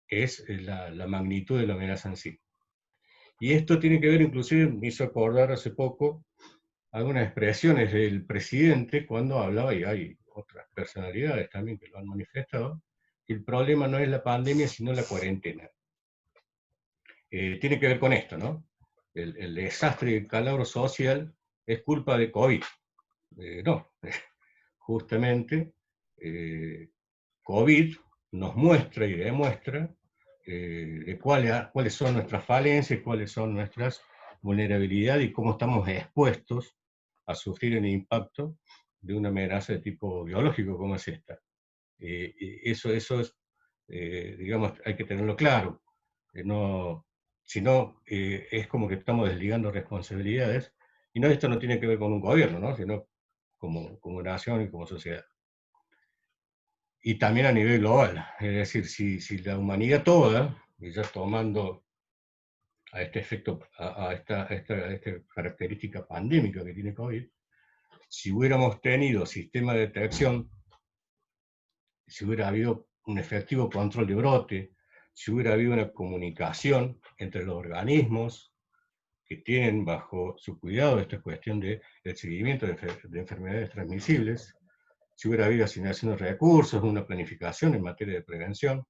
es la magnitud de la amenaza en sí. Y esto tiene que ver, inclusive, me hizo acordar hace poco algunas expresiones del presidente cuando hablaba, y hay otras personalidades también que lo han manifestado, que el problema no es la pandemia, sino la cuarentena. Tiene que ver con esto, ¿no? El desastre y el calabro social es culpa de COVID. No, justamente COVID nos muestra y demuestra cuáles son nuestras falencias, cuáles son nuestras vulnerabilidades y cómo estamos expuestos a sufrir el impacto de una amenaza de tipo biológico como es esta. Eso es, digamos, hay que tenerlo claro. Si no, es como que estamos desligando responsabilidades, y esto no tiene que ver con un gobierno, ¿no?, sino como nación y como sociedad. Y también a nivel global, es decir, si la humanidad toda, y ya tomando a este efecto, a esta característica pandémica que tiene COVID, si hubiéramos tenido sistema de detección, si hubiera habido un efectivo control de brote, si hubiera habido una comunicación entre los organismos que tienen bajo su cuidado esta cuestión del seguimiento de enfermedades transmisibles, si hubiera habido asignación de recursos, una planificación en materia de prevención,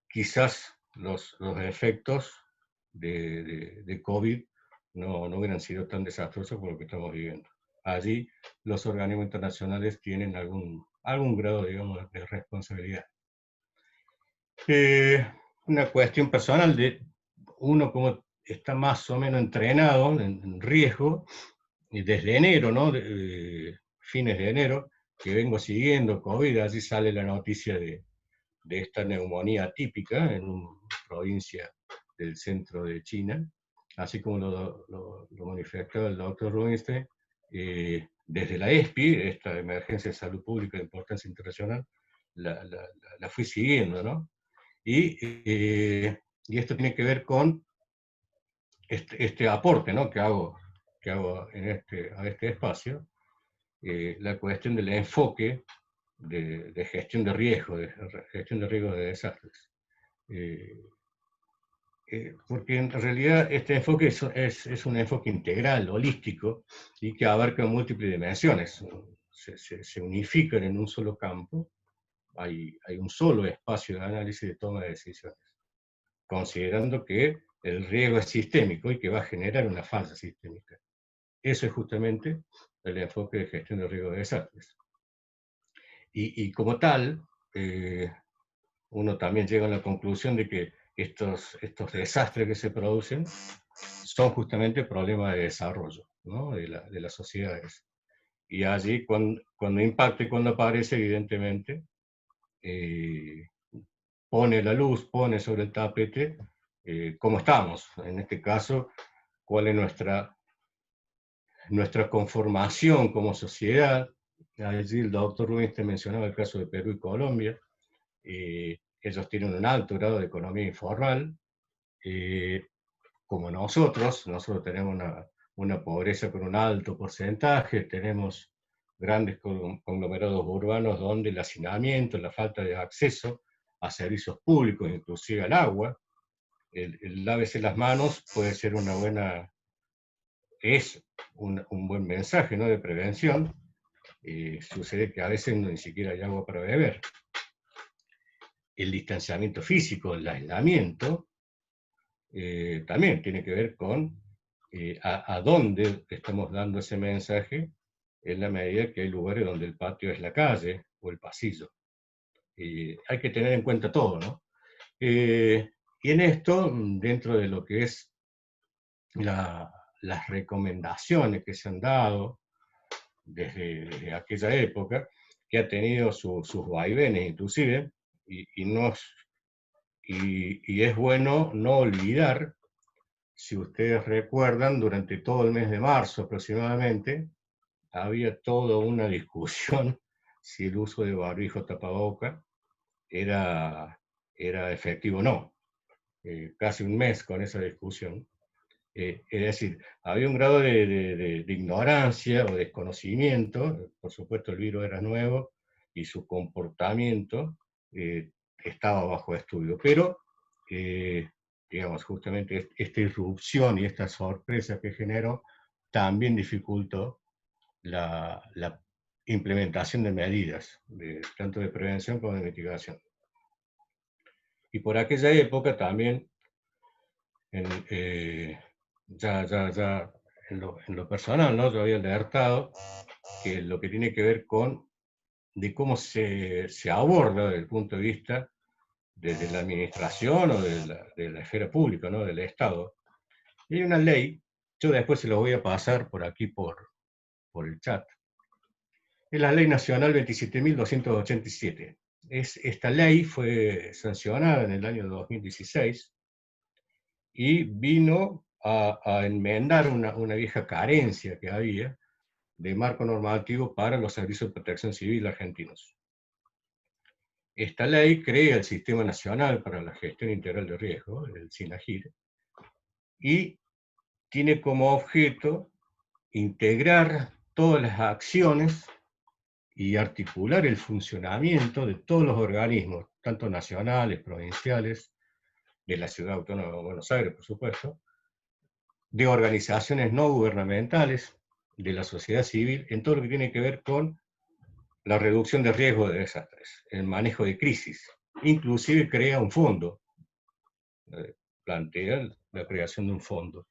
quizás los efectos de COVID no hubieran sido tan desastrosos como lo que estamos viviendo. Allí los organismos internacionales tienen algún grado, digamos, de responsabilidad. Una cuestión personal de uno como está más o menos entrenado en riesgo, y desde enero, ¿no? Fines de enero, que vengo siguiendo COVID, allí sale la noticia de esta neumonía típica en una provincia del centro de China, así como lo manifestaba el doctor Rubinstein, desde la ESPI, esta emergencia de salud pública de importancia internacional, la fui siguiendo, ¿no? Y esto tiene que ver con este aporte, ¿no? que hago a este espacio, la cuestión del enfoque de gestión de riesgo, de desastres. Porque en realidad este enfoque es un enfoque integral, holístico, y que abarca múltiples dimensiones. Se unifican en un solo campo, hay un solo espacio de análisis y de toma de decisiones, considerando que el riesgo es sistémico y que va a generar una falla sistémica. Eso es justamente el enfoque de gestión de riesgo de desastres. Y como tal, uno también llega a la conclusión de que estos desastres que se producen son justamente problemas de desarrollo, ¿no? de las sociedades. Y allí, cuando impacta y cuando aparece, evidentemente, pone la luz, pone sobre el tapete cómo estamos. En este caso, cuál es nuestra conformación como sociedad. Allí el doctor Rubinstein mencionaba el caso de Perú y Colombia. Ellos tienen un alto grado de economía informal, como nosotros tenemos una pobreza con un alto porcentaje, tenemos grandes conglomerados urbanos donde el hacinamiento, la falta de acceso a servicios públicos, inclusive al agua, el lávese las manos puede ser es un buen mensaje, ¿no? de prevención. Sucede que a veces ni siquiera hay agua para beber. El distanciamiento físico, el aislamiento, también tiene que ver con a dónde estamos dando ese mensaje, en la medida que hay lugares donde el patio es la calle o el pasillo. Hay que tener en cuenta todo, ¿no? Y en esto, dentro de lo que es las recomendaciones que se han dado desde aquella época, que ha tenido sus vaivenes inclusive, y es bueno no olvidar, si ustedes recuerdan, durante todo el mes de marzo aproximadamente, había toda una discusión si el uso de barbijo tapaboca era efectivo o no. Casi un mes con esa discusión. Es decir, había un grado de ignorancia o desconocimiento, por supuesto el virus era nuevo y su comportamiento estaba bajo estudio, pero digamos, justamente esta irrupción y esta sorpresa que generó también dificultó la implementación de medidas, tanto de prevención como de mitigación. Y por aquella época también, ya en lo personal, ¿no? Yo había alertado que lo que tiene que ver con de cómo se aborda desde el punto de vista desde la administración o de la esfera pública, ¿no? del Estado. Y hay una ley, yo después se lo voy a pasar por aquí por el chat. Es la Ley Nacional 27.287. Esta ley fue sancionada en el año 2016 y vino a enmendar una vieja carencia que había de marco normativo para los servicios de protección civil argentinos. esta ley crea el Sistema Nacional para la Gestión Integral de Riesgo, el SINAGIR, y tiene como objeto integrar todas las acciones y articular el funcionamiento de todos los organismos, tanto nacionales, provinciales, de la Ciudad Autónoma de Buenos Aires, por supuesto, de organizaciones no gubernamentales, de la sociedad civil, en todo lo que tiene que ver con la reducción de riesgo de desastres, el manejo de crisis. Inclusive crea un fondo, plantea creación de un fondo.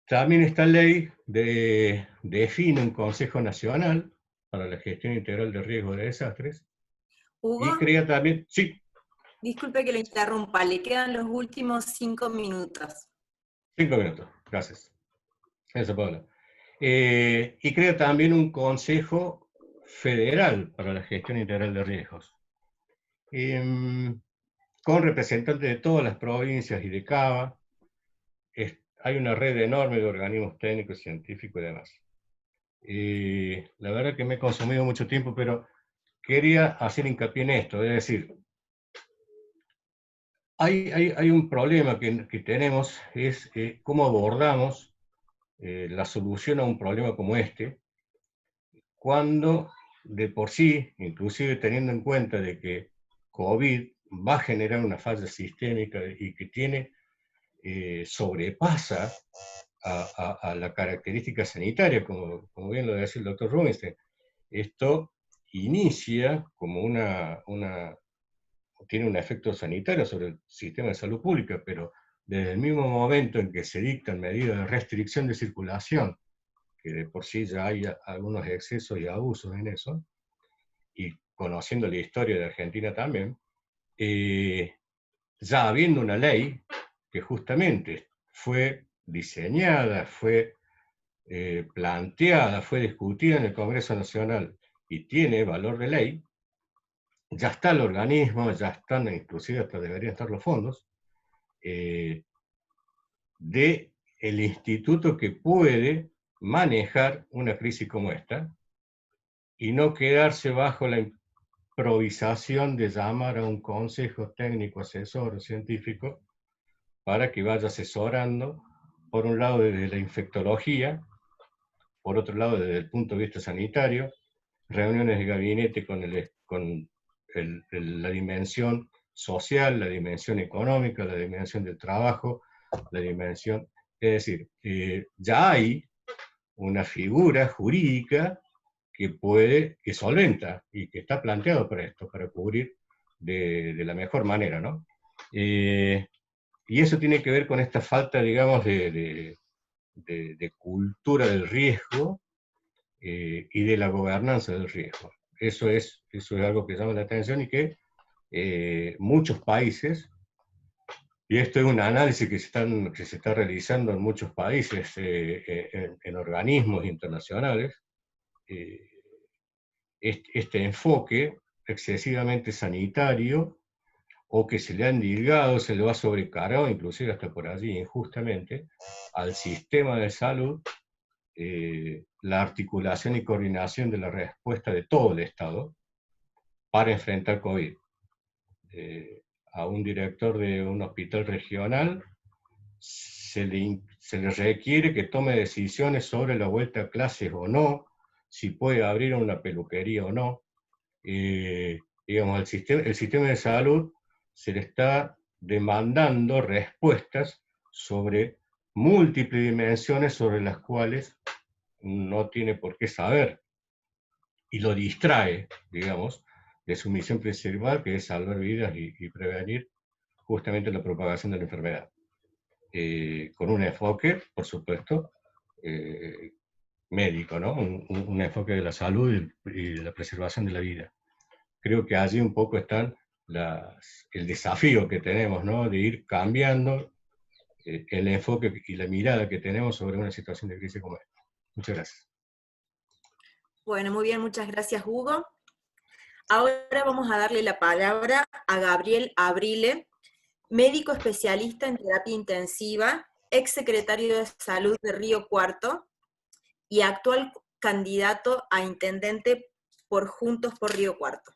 También esta ley define un Consejo Nacional para la Gestión Integral de Riesgo de Desastres, Hugo, y crea también, sí, disculpe que lo interrumpa, le quedan los últimos 5 minutos. 5 minutos, gracias. Eso, Paula. Y crea también un Consejo Federal para la Gestión Integral de Riesgos, con representantes de todas las provincias y de CABA. Hay una red enorme de organismos técnicos, científicos y demás. La verdad que me he consumido mucho tiempo, pero quería hacer hincapié en esto, es decir, hay un problema que tenemos, es cómo abordamos la solución a un problema como este, cuando de por sí, inclusive teniendo en cuenta de que COVID va a generar una falla sistémica y que sobrepasa a la característica sanitaria, como bien lo decía el doctor Rubinstein. Esto inicia como tiene un efecto sanitario sobre el sistema de salud pública, pero desde el mismo momento en que se dictan medidas de restricción de circulación, que de por sí ya hay algunos excesos y abusos en eso, y conociendo la historia de Argentina también, ya habiendo una ley que justamente fue diseñada, fue planteada, fue discutida en el Congreso Nacional y tiene valor de ley, ya está el organismo, ya están, inclusive hasta deberían estar los fondos, de el instituto que puede manejar una crisis como esta y no quedarse bajo la improvisación de llamar a un consejo técnico, asesor o científico para que vaya asesorando, por un lado desde la infectología, por otro lado desde el punto de vista sanitario, reuniones de gabinete con la dimensión social, la dimensión económica, la dimensión del trabajo, la dimensión... Es decir, ya hay una figura jurídica que solventa y que está planteado para esto, para cubrir de la mejor manera, ¿no? Y eso tiene que ver con esta falta, digamos, de cultura del riesgo y de la gobernanza del riesgo. Eso es algo que llama la atención y que muchos países, y esto es un análisis que se está realizando en muchos países, en organismos internacionales, este enfoque excesivamente sanitario, o que se le ha endilgado, se le ha sobrecargado, inclusive hasta por allí injustamente, al sistema de salud, la articulación y coordinación de la respuesta de todo el Estado para enfrentar COVID. A un director de un hospital regional se le requiere que tome decisiones sobre la vuelta a clases o no, si puede abrir una peluquería o no. Digamos, el sistema de salud se le está demandando respuestas sobre múltiples dimensiones sobre las cuales no tiene por qué saber, y lo distrae, digamos, de su misión principal, que es salvar vidas y prevenir justamente la propagación de la enfermedad. Con un enfoque, por supuesto, médico, ¿no? Un enfoque de la salud y de la preservación de la vida. Creo que allí un poco está el desafío que tenemos, ¿no? De ir cambiando el enfoque y la mirada que tenemos sobre una situación de crisis como esta. Muchas gracias. Bueno, muy bien, muchas gracias, Hugo. Ahora vamos a darle la palabra a Gabriel Abrile, médico especialista en terapia intensiva, ex secretario de Salud de Río Cuarto y actual candidato a intendente por Juntos por Río Cuarto.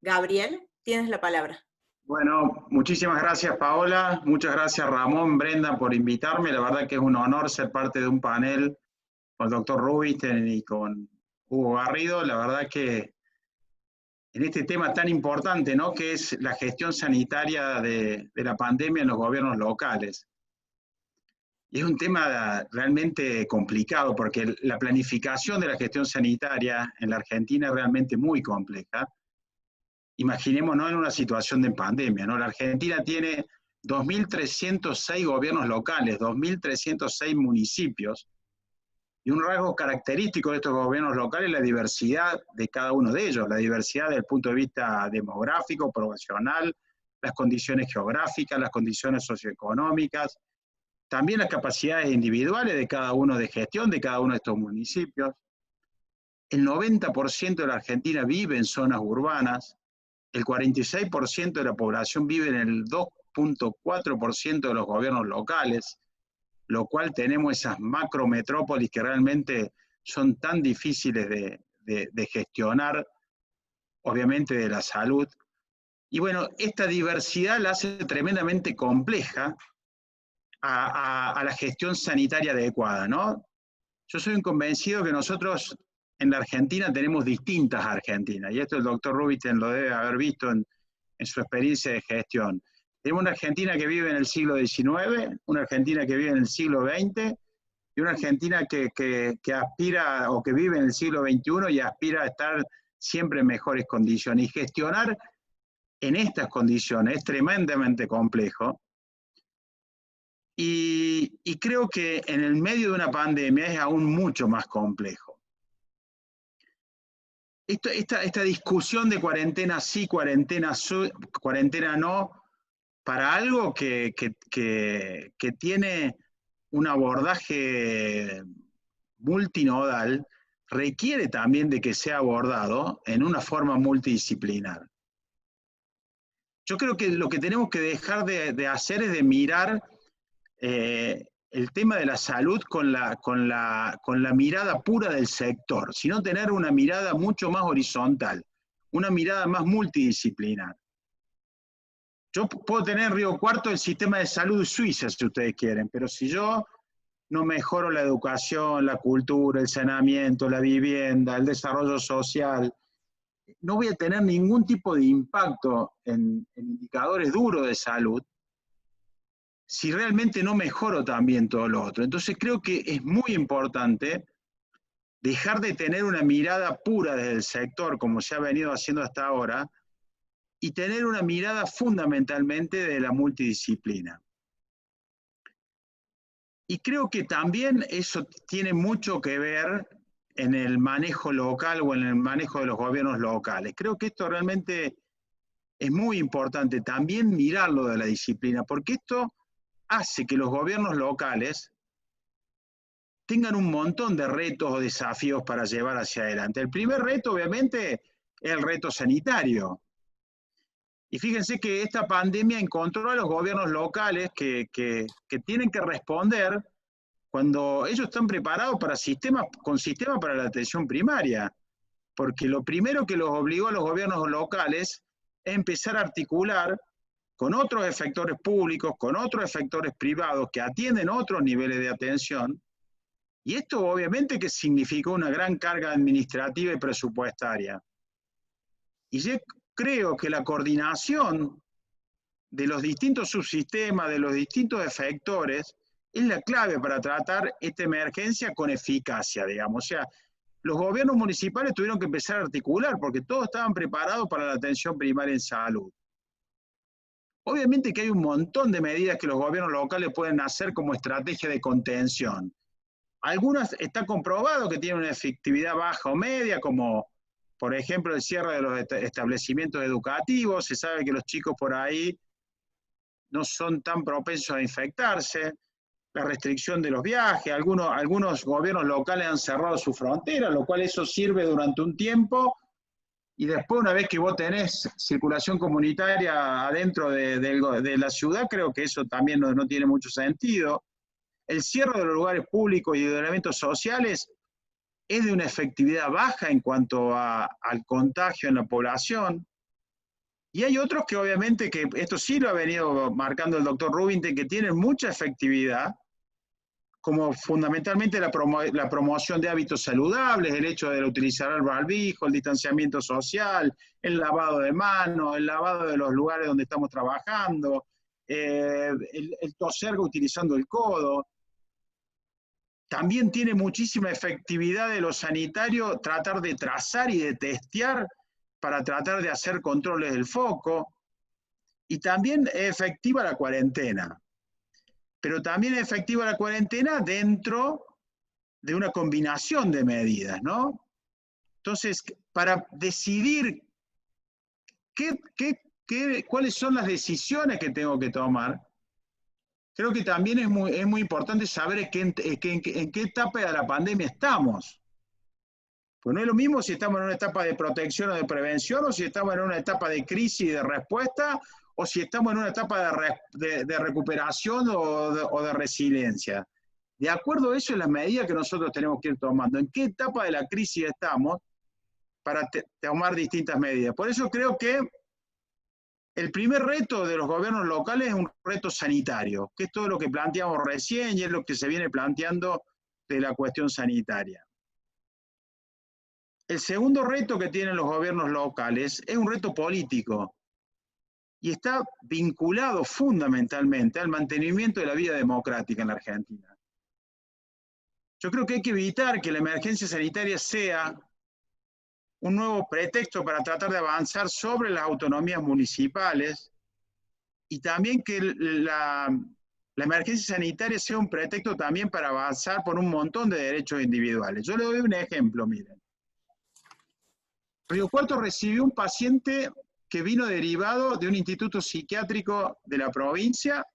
Gabriel, tienes la palabra. Bueno, muchísimas gracias Paola, muchas gracias Ramón, Brenda por invitarme. La verdad que es un honor ser parte de un panel con el doctor Rubinstein y con Hugo Garrido. La verdad que en este tema tan importante, ¿no?, que es la gestión sanitaria de la pandemia en los gobiernos locales. Y es un tema realmente complicado porque la planificación de la gestión sanitaria en la Argentina es realmente muy compleja. Imaginémonos en una situación de pandemia, ¿no? La Argentina tiene 2.306 gobiernos locales, 2.306 municipios, y un rasgo característico de estos gobiernos locales es la diversidad de cada uno de ellos, la diversidad desde el punto de vista demográfico, poblacional, las condiciones geográficas, las condiciones socioeconómicas, también las capacidades individuales de cada uno de gestión de cada uno de estos municipios. El 90% de la Argentina vive en zonas urbanas, el 46% de la población vive en el 2.4% de los gobiernos locales, lo cual tenemos esas macrometrópolis que realmente son tan difíciles de gestionar, obviamente de la salud. Y bueno, esta diversidad la hace tremendamente compleja a la gestión sanitaria adecuada, ¿no? Yo soy un convencido que nosotros en la Argentina tenemos distintas Argentinas, y esto el doctor Rubinstein lo debe haber visto en su experiencia de gestión. Tenemos una Argentina que vive en el siglo XIX, una Argentina que vive en el siglo XX, y una Argentina que aspira o que vive en el siglo XXI y aspira a estar siempre en mejores condiciones. Y gestionar en estas condiciones es tremendamente complejo. Y creo que en el medio de una pandemia es aún mucho más complejo. Esta discusión de cuarentena sí, cuarentena no, para algo que tiene un abordaje multinodal, requiere también de que sea abordado en una forma multidisciplinar. Yo creo que lo que tenemos que dejar de hacer es de mirar el tema de la salud con la mirada pura del sector, sino tener una mirada mucho más horizontal, una mirada más multidisciplinar. Yo puedo tener en Río Cuarto el sistema de salud Suiza, si ustedes quieren, pero si yo no mejoro la educación, la cultura, el saneamiento, la vivienda, el desarrollo social, no voy a tener ningún tipo de impacto en indicadores duros de salud si realmente no mejoro también todo lo otro. Entonces creo que es muy importante dejar de tener una mirada pura desde el sector, como se ha venido haciendo hasta ahora, y tener una mirada fundamentalmente de la multidisciplina. Y creo que también eso tiene mucho que ver en el manejo local o en el manejo de los gobiernos locales. Creo que esto realmente es muy importante, también mirarlo de la disciplina, porque esto hace que los gobiernos locales tengan un montón de retos o desafíos para llevar hacia adelante. El primer reto, obviamente, es el reto sanitario. Y fíjense que esta pandemia encontró a los gobiernos locales que tienen que responder cuando ellos están preparados con sistemas para la atención primaria. Porque lo primero que los obligó a los gobiernos locales es empezar a articular con otros efectores públicos, con otros efectores privados que atienden otros niveles de atención, y esto obviamente que significó una gran carga administrativa y presupuestaria. Y yo creo que la coordinación de los distintos subsistemas, de los distintos efectores, es la clave para tratar esta emergencia con eficacia, digamos. O sea, los gobiernos municipales tuvieron que empezar a articular, porque todos estaban preparados para la atención primaria en salud. Obviamente que hay un montón de medidas que los gobiernos locales pueden hacer como estrategia de contención. Algunas está comprobado que tienen una efectividad baja o media, como por ejemplo el cierre de los establecimientos educativos. Se sabe que los chicos por ahí no son tan propensos a infectarse. La restricción de los viajes, algunos gobiernos locales han cerrado su frontera, lo cual eso sirve durante un tiempo. Y después, una vez que vos tenés circulación comunitaria adentro de la ciudad, creo que eso también no tiene mucho sentido. El cierre de los lugares públicos y de elementos sociales es de una efectividad baja en cuanto al contagio en la población. Y hay otros que obviamente, que esto sí lo ha venido marcando el doctor Rubinstein, que tienen mucha efectividad, como fundamentalmente la promoción de hábitos saludables, el hecho de utilizar el barbijo, el distanciamiento social, el lavado de manos, el lavado de los lugares donde estamos trabajando, el toser utilizando el codo. También tiene muchísima efectividad de lo sanitario tratar de trazar y de testear para tratar de hacer controles del foco. Y también es efectiva la cuarentena. Pero también es efectiva la cuarentena dentro de una combinación de medidas, ¿no? Entonces, para decidir cuáles son las decisiones que tengo que tomar, creo que también es muy importante saber en qué etapa de la pandemia estamos. Pues no es lo mismo si estamos en una etapa de protección o de prevención, o si estamos en una etapa de crisis y de respuesta, o si estamos en una etapa de recuperación o de resiliencia. De acuerdo a eso es la medida que nosotros tenemos que ir tomando. ¿En qué etapa de la crisis estamos para tomar distintas medidas? Por eso creo que el primer reto de los gobiernos locales es un reto sanitario, que es todo lo que planteamos recién y es lo que se viene planteando de la cuestión sanitaria. El segundo reto que tienen los gobiernos locales es un reto político y está vinculado fundamentalmente al mantenimiento de la vida democrática en la Argentina. Yo creo que hay que evitar que la emergencia sanitaria sea un nuevo pretexto para tratar de avanzar sobre las autonomías municipales y también que la emergencia sanitaria sea un pretexto también para avanzar por un montón de derechos individuales. Yo le doy un ejemplo, miren. Río Cuarto recibió un paciente que vino derivado de un instituto psiquiátrico de la provincia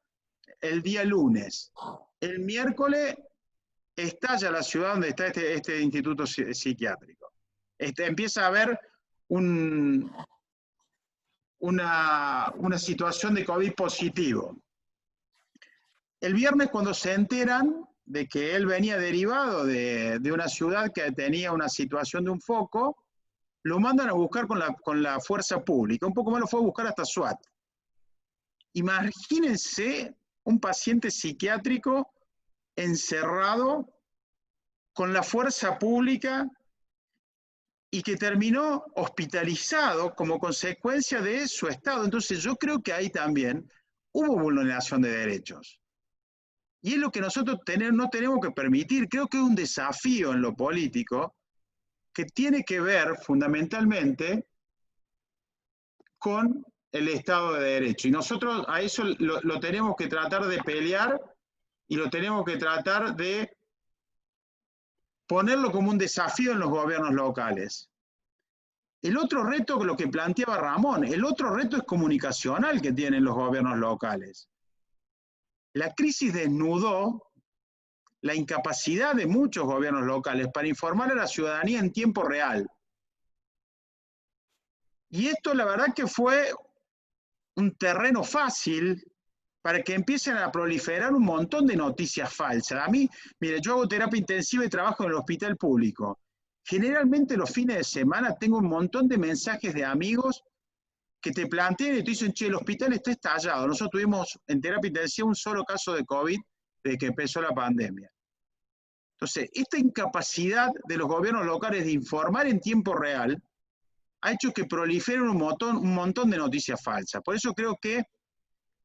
el día lunes. El miércoles estalla la ciudad donde está este instituto psiquiátrico. Empieza a haber una situación de COVID positivo. El viernes, cuando se enteran de que él venía derivado de una ciudad que tenía una situación de un foco, lo mandan a buscar con la fuerza pública. Un poco más lo fue a buscar hasta SWAT. Imagínense un paciente psiquiátrico encerrado con la fuerza pública y que terminó hospitalizado como consecuencia de su estado. Entonces yo creo que ahí también hubo vulneración de derechos. Y es lo que nosotros no tenemos que permitir. Creo que es un desafío en lo político que tiene que ver fundamentalmente con el Estado de Derecho. Y nosotros a eso lo tenemos que tratar de pelear y lo tenemos que tratar de ponerlo como un desafío en los gobiernos locales. El otro reto, lo que planteaba Ramón, el otro reto es comunicacional que tienen los gobiernos locales. La crisis desnudó la incapacidad de muchos gobiernos locales para informar a la ciudadanía en tiempo real. Y esto la verdad que fue un terreno fácil para que empiecen a proliferar un montón de noticias falsas. A mí, mire, yo hago terapia intensiva y trabajo en el hospital público. Generalmente los fines de semana tengo un montón de mensajes de amigos que te plantean y te dicen, che, el hospital está estallado. Nosotros tuvimos en terapia intensiva un solo caso de COVID desde que empezó la pandemia. Entonces, esta incapacidad de los gobiernos locales de informar en tiempo real ha hecho que proliferen un montón de noticias falsas. Por eso creo que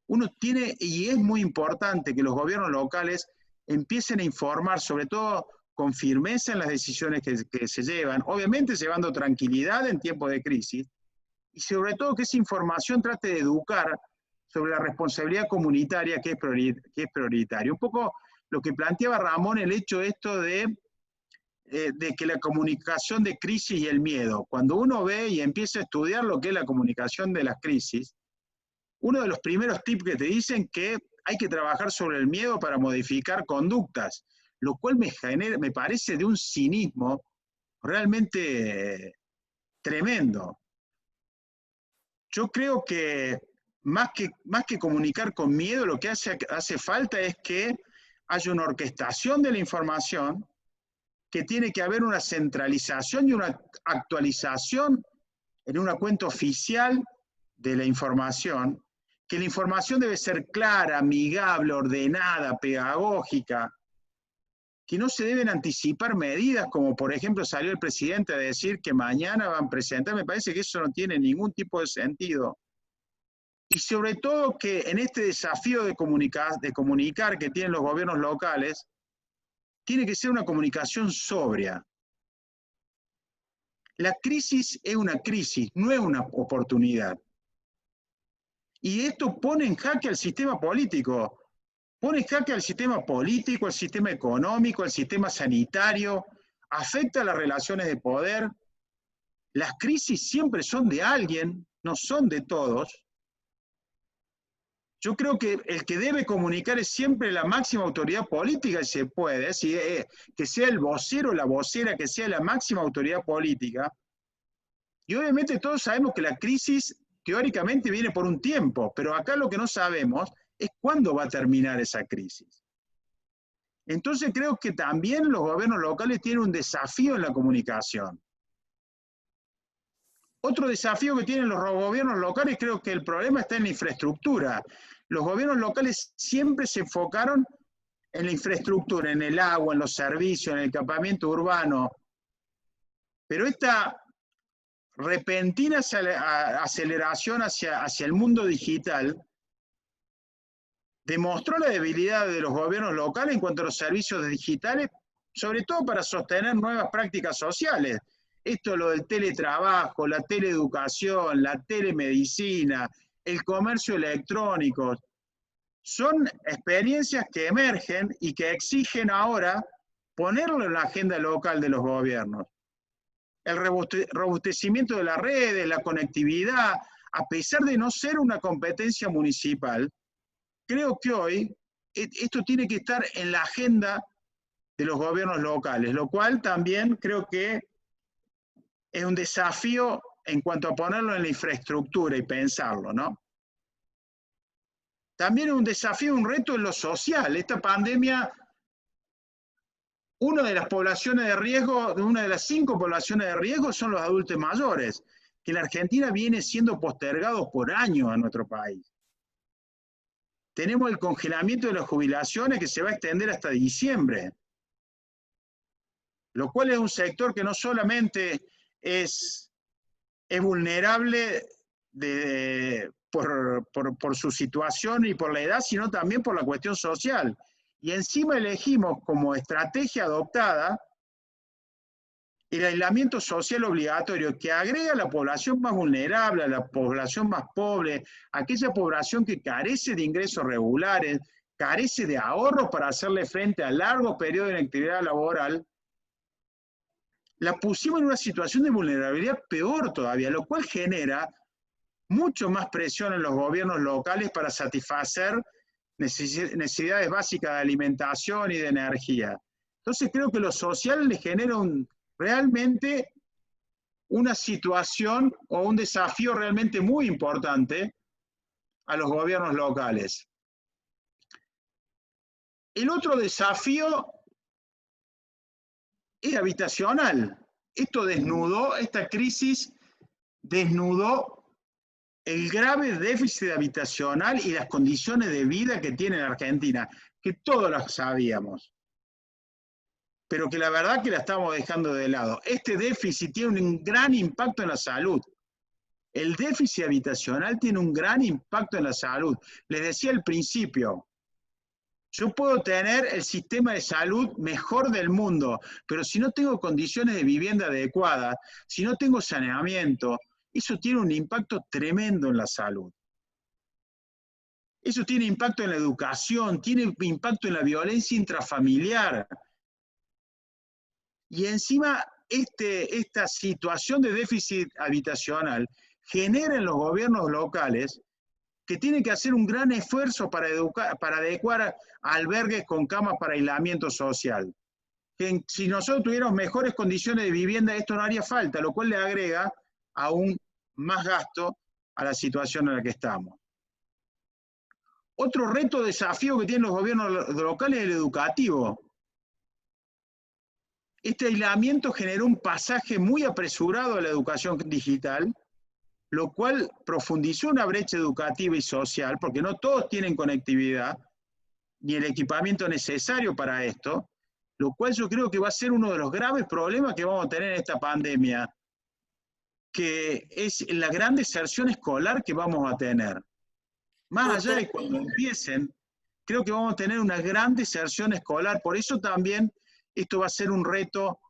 uno tiene, y es muy importante que los gobiernos locales empiecen a informar, sobre todo con firmeza en las decisiones que se llevan, obviamente llevando tranquilidad en tiempos de crisis, y sobre todo que esa información trate de educar sobre la responsabilidad comunitaria que es prioritaria. Un poco lo que planteaba Ramón, el hecho esto de que la comunicación de crisis y el miedo, cuando uno ve y empieza a estudiar lo que es la comunicación de las crisis, uno de los primeros tips que te dicen que hay que trabajar sobre el miedo para modificar conductas, lo cual me parece de un cinismo realmente tremendo. Yo creo que más que comunicar con miedo, lo que hace falta es que haya una orquestación de la información, que tiene que haber una centralización y una actualización en una cuenta oficial de la información, que la información debe ser clara, amigable, ordenada, pedagógica, que no se deben anticipar medidas, como por ejemplo salió el presidente a decir que mañana van a presentar, me parece que eso no tiene ningún tipo de sentido. Y sobre todo que en este desafío de comunicar que tienen los gobiernos locales, tiene que ser una comunicación sobria. La crisis es una crisis, no es una oportunidad. Y esto pone en jaque al sistema político. Pone en jaque al sistema político, al sistema económico, al sistema sanitario, afecta a las relaciones de poder. Las crisis siempre son de alguien, no son de todos. Yo creo que el que debe comunicar es siempre la máxima autoridad política, si se puede, que sea el vocero o la vocera, que sea la máxima autoridad política. Y obviamente todos sabemos que la crisis teóricamente viene por un tiempo, pero acá lo que no sabemos es cuándo va a terminar esa crisis. Entonces creo que también los gobiernos locales tienen un desafío en la comunicación. Otro desafío que tienen los gobiernos locales, creo que el problema está en la infraestructura. Los gobiernos locales siempre se enfocaron en la infraestructura, en el agua, en los servicios, en el equipamiento urbano. Pero esta repentina aceleración hacia el mundo digital demostró la debilidad de los gobiernos locales en cuanto a los servicios digitales, sobre todo para sostener nuevas prácticas sociales. Esto es lo del teletrabajo, la teleeducación, la telemedicina, el comercio electrónico. Son experiencias que emergen y que exigen ahora ponerlo en la agenda local de los gobiernos. El robustecimiento de las redes, la conectividad, a pesar de no ser una competencia municipal, creo que hoy esto tiene que estar en la agenda de los gobiernos locales, lo cual también creo que es un desafío en cuanto a ponerlo en la infraestructura y pensarlo, ¿no? También es un desafío, un reto en lo social. Esta pandemia, una de las poblaciones de riesgo, una de las 5 poblaciones de riesgo son los adultos mayores, que en la Argentina viene siendo postergados por años a nuestro país. Tenemos el congelamiento de las jubilaciones que se va a extender hasta diciembre, lo cual es un sector que no solamente es vulnerable por su situación y por la edad, sino también por la cuestión social. Y encima elegimos como estrategia adoptada el aislamiento social obligatorio, que agrega a la población más vulnerable, a la población más pobre, a aquella población que carece de ingresos regulares, carece de ahorros para hacerle frente a largos periodos de inactividad laboral. La pusimos en una situación de vulnerabilidad peor todavía, lo cual genera mucho más presión en los gobiernos locales para satisfacer necesidades básicas de alimentación y de energía. Entonces creo que lo social le genera realmente una situación o un desafío realmente muy importante a los gobiernos locales. El otro desafío es habitacional. Esta crisis desnudó el grave déficit habitacional y las condiciones de vida que tiene la Argentina, que todos las sabíamos, pero que la verdad que la estamos dejando de lado. Este déficit tiene un gran impacto en la salud. El déficit habitacional tiene un gran impacto en la salud. Les decía al principio, yo puedo tener el sistema de salud mejor del mundo, pero si no tengo condiciones de vivienda adecuadas, si no tengo saneamiento, eso tiene un impacto tremendo en la salud. Eso tiene impacto en la educación, tiene impacto en la violencia intrafamiliar. Y encima esta situación de déficit habitacional genera en los gobiernos locales que tienen que hacer un gran esfuerzo para adecuar albergues con camas para aislamiento social. Que si nosotros tuviéramos mejores condiciones de vivienda, esto no haría falta, lo cual le agrega aún más gasto a la situación en la que estamos. Otro reto, desafío que tienen los gobiernos locales es el educativo. Este aislamiento generó un pasaje muy apresurado a la educación digital, lo cual profundizó una brecha educativa y social, porque no todos tienen conectividad, ni el equipamiento necesario para esto, lo cual yo creo que va a ser uno de los graves problemas que vamos a tener en esta pandemia, que es la gran deserción escolar que vamos a tener. Más allá de cuando empiecen, creo que vamos a tener una gran deserción escolar. Por eso también esto va a ser un reto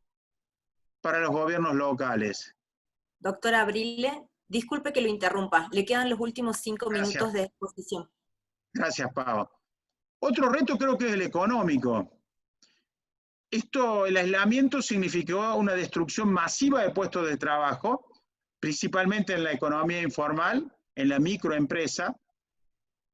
para los gobiernos locales. Doctora Abrile, disculpe que lo interrumpa, le quedan los últimos 5 minutos de exposición. Gracias, Pau. Otro reto creo que es el económico. El aislamiento significó una destrucción masiva de puestos de trabajo, principalmente en la economía informal, en la microempresa.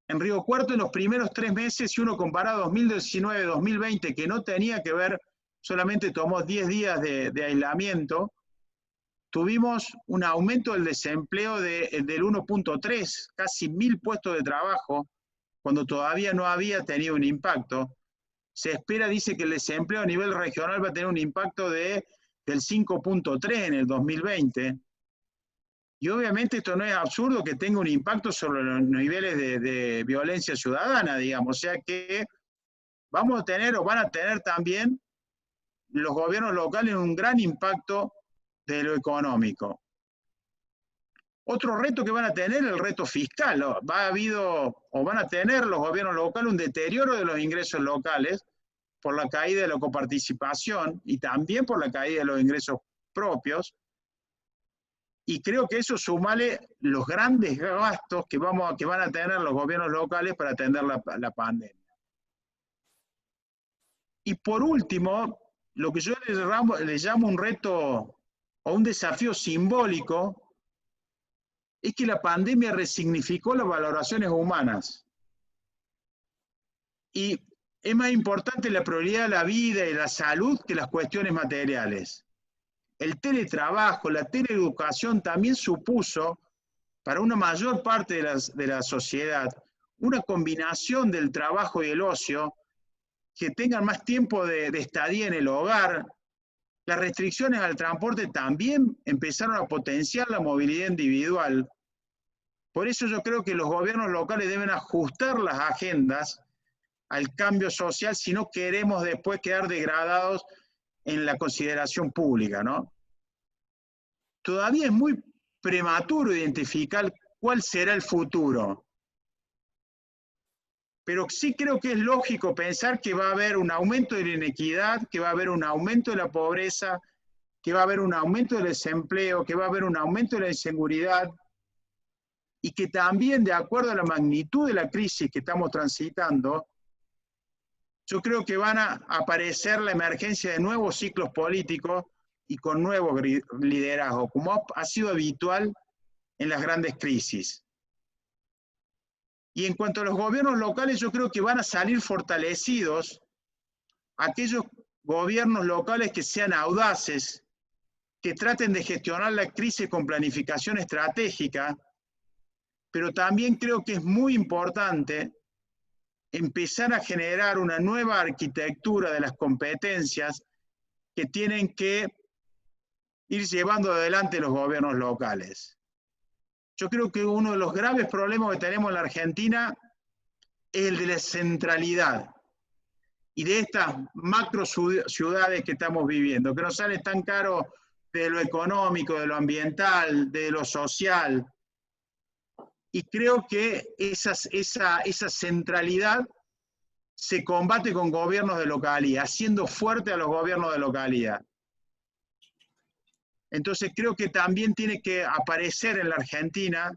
En Río Cuarto, en los primeros 3 meses, si uno compara 2019-2020, que no tenía que ver, solamente tomó 10 días de aislamiento, tuvimos un aumento del desempleo del 1.3, casi 1000 puestos de trabajo, cuando todavía no había tenido un impacto. Se espera, dice que el desempleo a nivel regional va a tener un impacto del 5.3 en el 2020. Y obviamente esto no es absurdo que tenga un impacto sobre los niveles de violencia ciudadana, digamos. O sea que vamos a tener, o van a tener también los gobiernos locales un gran impacto de lo económico. Otro reto que van a tener es el reto fiscal. Van a tener los gobiernos locales un deterioro de los ingresos locales por la caída de la coparticipación y también por la caída de los ingresos propios. Y creo que eso sumale los grandes gastos que van a tener los gobiernos locales para atender la pandemia. Y por último, lo que yo le llamo un reto o un desafío simbólico es que la pandemia resignificó las valoraciones humanas. Y es más importante la prioridad de la vida y la salud que las cuestiones materiales. El teletrabajo, la teleeducación también supuso para una mayor parte de la sociedad una combinación del trabajo y el ocio, que tengan más tiempo de estadía en el hogar. Las restricciones al transporte también empezaron a potenciar la movilidad individual. Por eso yo creo que los gobiernos locales deben ajustar las agendas al cambio social si no queremos después quedar degradados en la consideración pública, ¿no? Todavía es muy prematuro identificar cuál será el futuro. Pero sí creo que es lógico pensar que va a haber un aumento de la inequidad, que va a haber un aumento de la pobreza, que va a haber un aumento del desempleo, que va a haber un aumento de la inseguridad, y que también, de acuerdo a la magnitud de la crisis que estamos transitando, yo creo que van a aparecer la emergencia de nuevos ciclos políticos y con nuevos liderazgos, como ha sido habitual en las grandes crisis. Y en cuanto a los gobiernos locales, yo creo que van a salir fortalecidos aquellos gobiernos locales que sean audaces, que traten de gestionar la crisis con planificación estratégica, pero también creo que es muy importante empezar a generar una nueva arquitectura de las competencias que tienen que ir llevando adelante los gobiernos locales. Yo creo que uno de los graves problemas que tenemos en la Argentina es el de la centralidad y de estas macro ciudades que estamos viviendo, que nos sale tan caro de lo económico, de lo ambiental, de lo social. Y creo que esa centralidad se combate con gobiernos de localidad, haciendo fuerte a los gobiernos de localidad. Entonces creo que también tiene que aparecer en la Argentina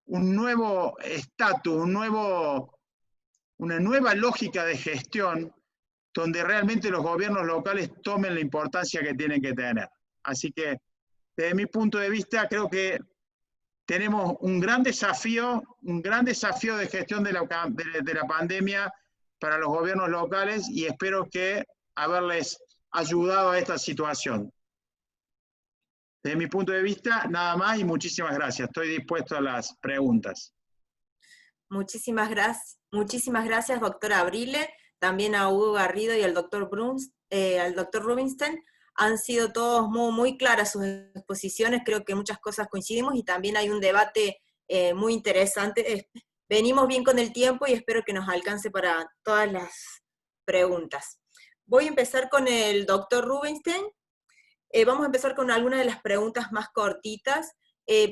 un nuevo estatus, una nueva lógica de gestión donde realmente los gobiernos locales tomen la importancia que tienen que tener. Así que, desde mi punto de vista, creo que tenemos un gran desafío de gestión de la pandemia para los gobiernos locales y espero que haberles ayudado a esta situación. Desde mi punto de vista, nada más y muchísimas gracias. Estoy dispuesto a las preguntas. Muchísimas gracias, doctora Abrile, también a Hugo Garrido y al doctor Rubinstein. Han sido todos muy claras sus exposiciones, creo que muchas cosas coincidimos y también hay un debate muy interesante. Venimos bien con el tiempo y espero que nos alcance para todas las preguntas. Voy a empezar con el doctor Rubinstein. Vamos a empezar con algunas de las preguntas más cortitas.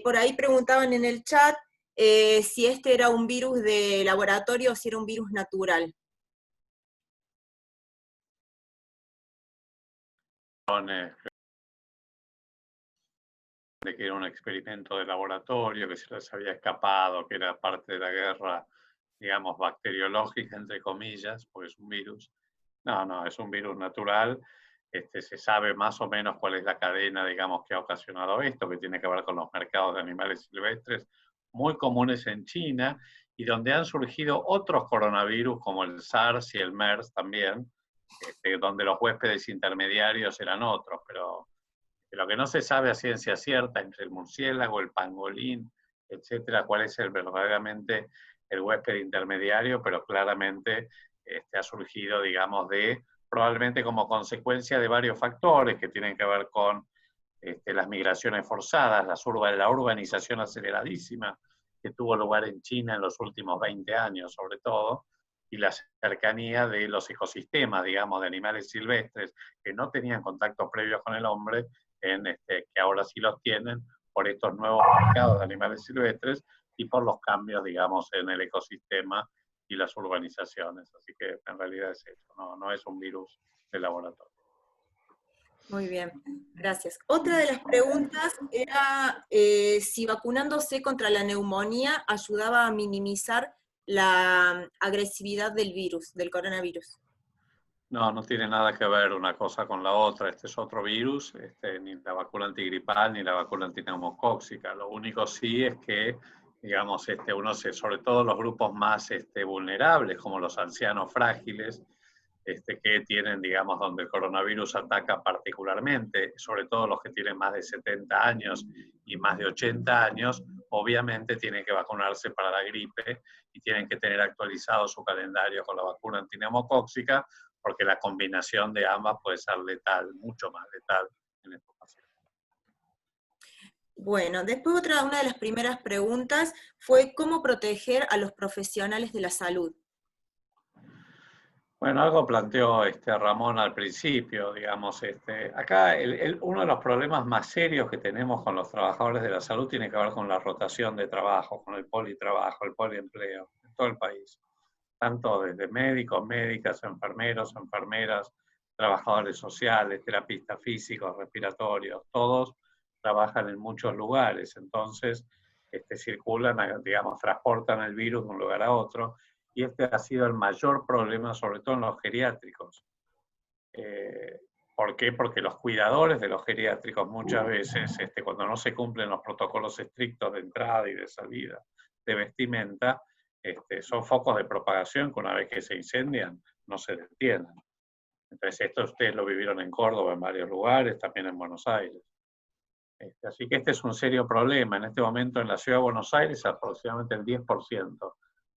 Por ahí preguntaban en el chat si este era un virus de laboratorio o si era un virus natural. De que era un experimento de laboratorio, que se les había escapado, que era parte de la guerra, digamos, bacteriológica, entre comillas, porque es un virus. No, es un virus natural. Se sabe más o menos cuál es la cadena, digamos, que ha ocasionado esto, que tiene que ver con los mercados de animales silvestres, muy comunes en China, y donde han surgido otros coronavirus, como el SARS y el MERS también, donde los huéspedes intermediarios eran otros, pero lo que no se sabe a ciencia cierta entre el murciélago, el pangolín, etcétera, cuál es verdaderamente el huésped intermediario, pero claramente ha surgido, digamos, probablemente como consecuencia de varios factores que tienen que ver con las migraciones forzadas, la urbanización aceleradísima que tuvo lugar en China en los últimos 20 años, sobre todo, y la cercanía de los ecosistemas, digamos, de animales silvestres que no tenían contactos previos con el hombre, que ahora sí los tienen por estos nuevos mercados de animales silvestres y por los cambios, digamos, en el ecosistema y las urbanizaciones. Así que en realidad es eso, no es un virus de laboratorio. Muy bien, gracias. Otra de las preguntas era si vacunándose contra la neumonía ayudaba a minimizar la agresividad del virus, del coronavirus. No tiene nada que ver una cosa con la otra. Este es otro virus, ni la vacuna antigripal ni la vacuna antineumocóxica. Lo único sí es que, digamos, sobre todo los grupos más vulnerables, como los ancianos frágiles, que tienen, digamos, donde el coronavirus ataca particularmente, sobre todo los que tienen más de 70 años y más de 80 años, obviamente tienen que vacunarse para la gripe y tienen que tener actualizado su calendario con la vacuna antineumocóxica, porque la combinación de ambas puede ser letal, mucho más letal en estos pacientes. Bueno, después una de las primeras preguntas fue ¿cómo proteger a los profesionales de la salud? Bueno, algo planteó Ramón al principio, digamos, acá uno de los problemas más serios que tenemos con los trabajadores de la salud tiene que ver con la rotación de trabajo, con el politrabajo, el poliempleo, en todo el país. Tanto desde médicos, médicas, enfermeros, enfermeras, trabajadores sociales, terapistas físicos, respiratorios, todos trabajan en muchos lugares, entonces circulan, digamos, transportan el virus de un lugar a otro, y ha sido el mayor problema, sobre todo en los geriátricos. ¿Por qué? Porque los cuidadores de los geriátricos muchas veces, cuando no se cumplen los protocolos estrictos de entrada y de salida de vestimenta, son focos de propagación que una vez que se incendian no se detienen. Entonces esto ustedes lo vivieron en Córdoba, en varios lugares, también en Buenos Aires. Así que este es un serio problema. En este momento en la ciudad de Buenos Aires aproximadamente el 10%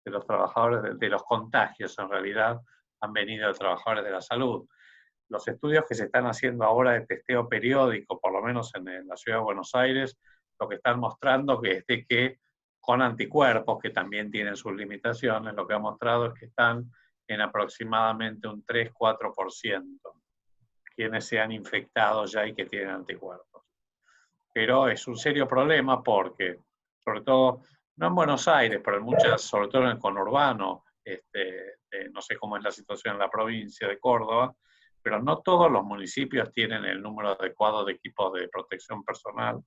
de los trabajadores, de los contagios en realidad, han venido de trabajadores de la salud. Los estudios que se están haciendo ahora de testeo periódico, por lo menos en la ciudad de Buenos Aires, lo que están mostrando es que con anticuerpos, que también tienen sus limitaciones, lo que ha mostrado es que están en aproximadamente un 3-4% quienes se han infectado ya y que tienen anticuerpos. Pero es un serio problema porque, sobre todo, no en Buenos Aires, pero en muchas, sobre todo en el conurbano, no sé cómo es la situación en la provincia de Córdoba, pero no todos los municipios tienen el número adecuado de equipos de protección personal,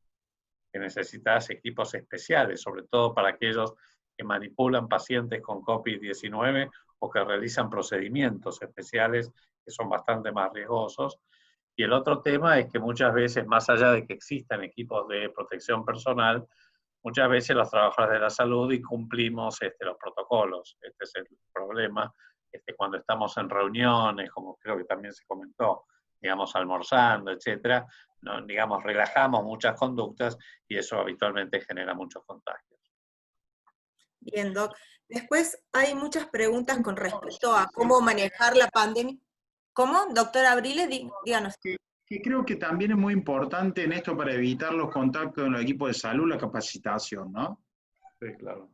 que necesitas equipos especiales, sobre todo para aquellos que manipulan pacientes con COVID-19 o que realizan procedimientos especiales que son bastante más riesgosos. Y el otro tema es que muchas veces, más allá de que existan equipos de protección personal, muchas veces los trabajadores de la salud incumplimos los protocolos. Este es el problema cuando estamos en reuniones, como creo que también se comentó, digamos, almorzando, etcétera, ¿no? Digamos, relajamos muchas conductas y eso habitualmente genera muchos contagios. Bien, Doc. Después hay muchas preguntas con respecto a cómo manejar la pandemia. ¿Cómo? Doctora Abrile, díganos. ¿Qué Que creo que también es muy importante en esto para evitar los contactos en los equipos de salud, la capacitación, ¿no? Sí, claro.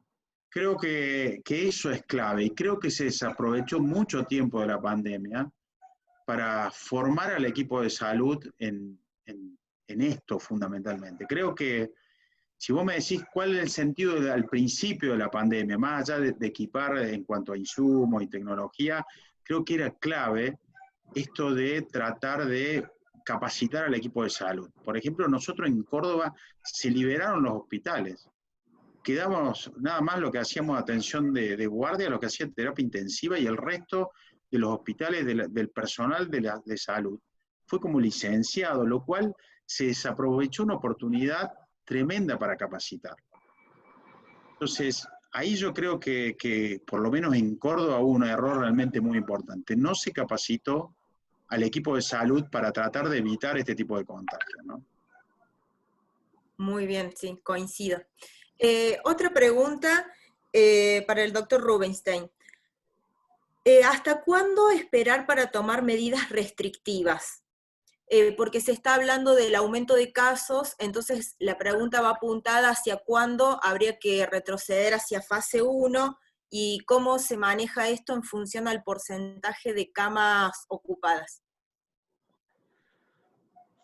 Creo que eso es clave y creo que se desaprovechó mucho tiempo de la pandemia para formar al equipo de salud en esto fundamentalmente. Creo que si vos me decís cuál es el sentido al principio de la pandemia, más allá de equipar en cuanto a insumos y tecnología, creo que era clave esto de tratar de capacitar al equipo de salud. Por ejemplo, nosotros en Córdoba se liberaron los hospitales. Quedamos nada más lo que hacíamos atención de guardia, lo que hacía terapia intensiva y el resto de los hospitales del personal de salud fue como licenciado, lo cual se desaprovechó una oportunidad tremenda para capacitar. Entonces, ahí yo creo que por lo menos en Córdoba hubo un error realmente muy importante. No se capacitó al equipo de salud para tratar de evitar este tipo de contagios, ¿no? Muy bien, sí, coincido. Otra pregunta para el doctor Rubinstein. ¿Hasta cuándo esperar para tomar medidas restrictivas? Porque se está hablando del aumento de casos, entonces la pregunta va apuntada hacia cuándo habría que retroceder hacia fase 1 y cómo se maneja esto en función al porcentaje de camas ocupadas.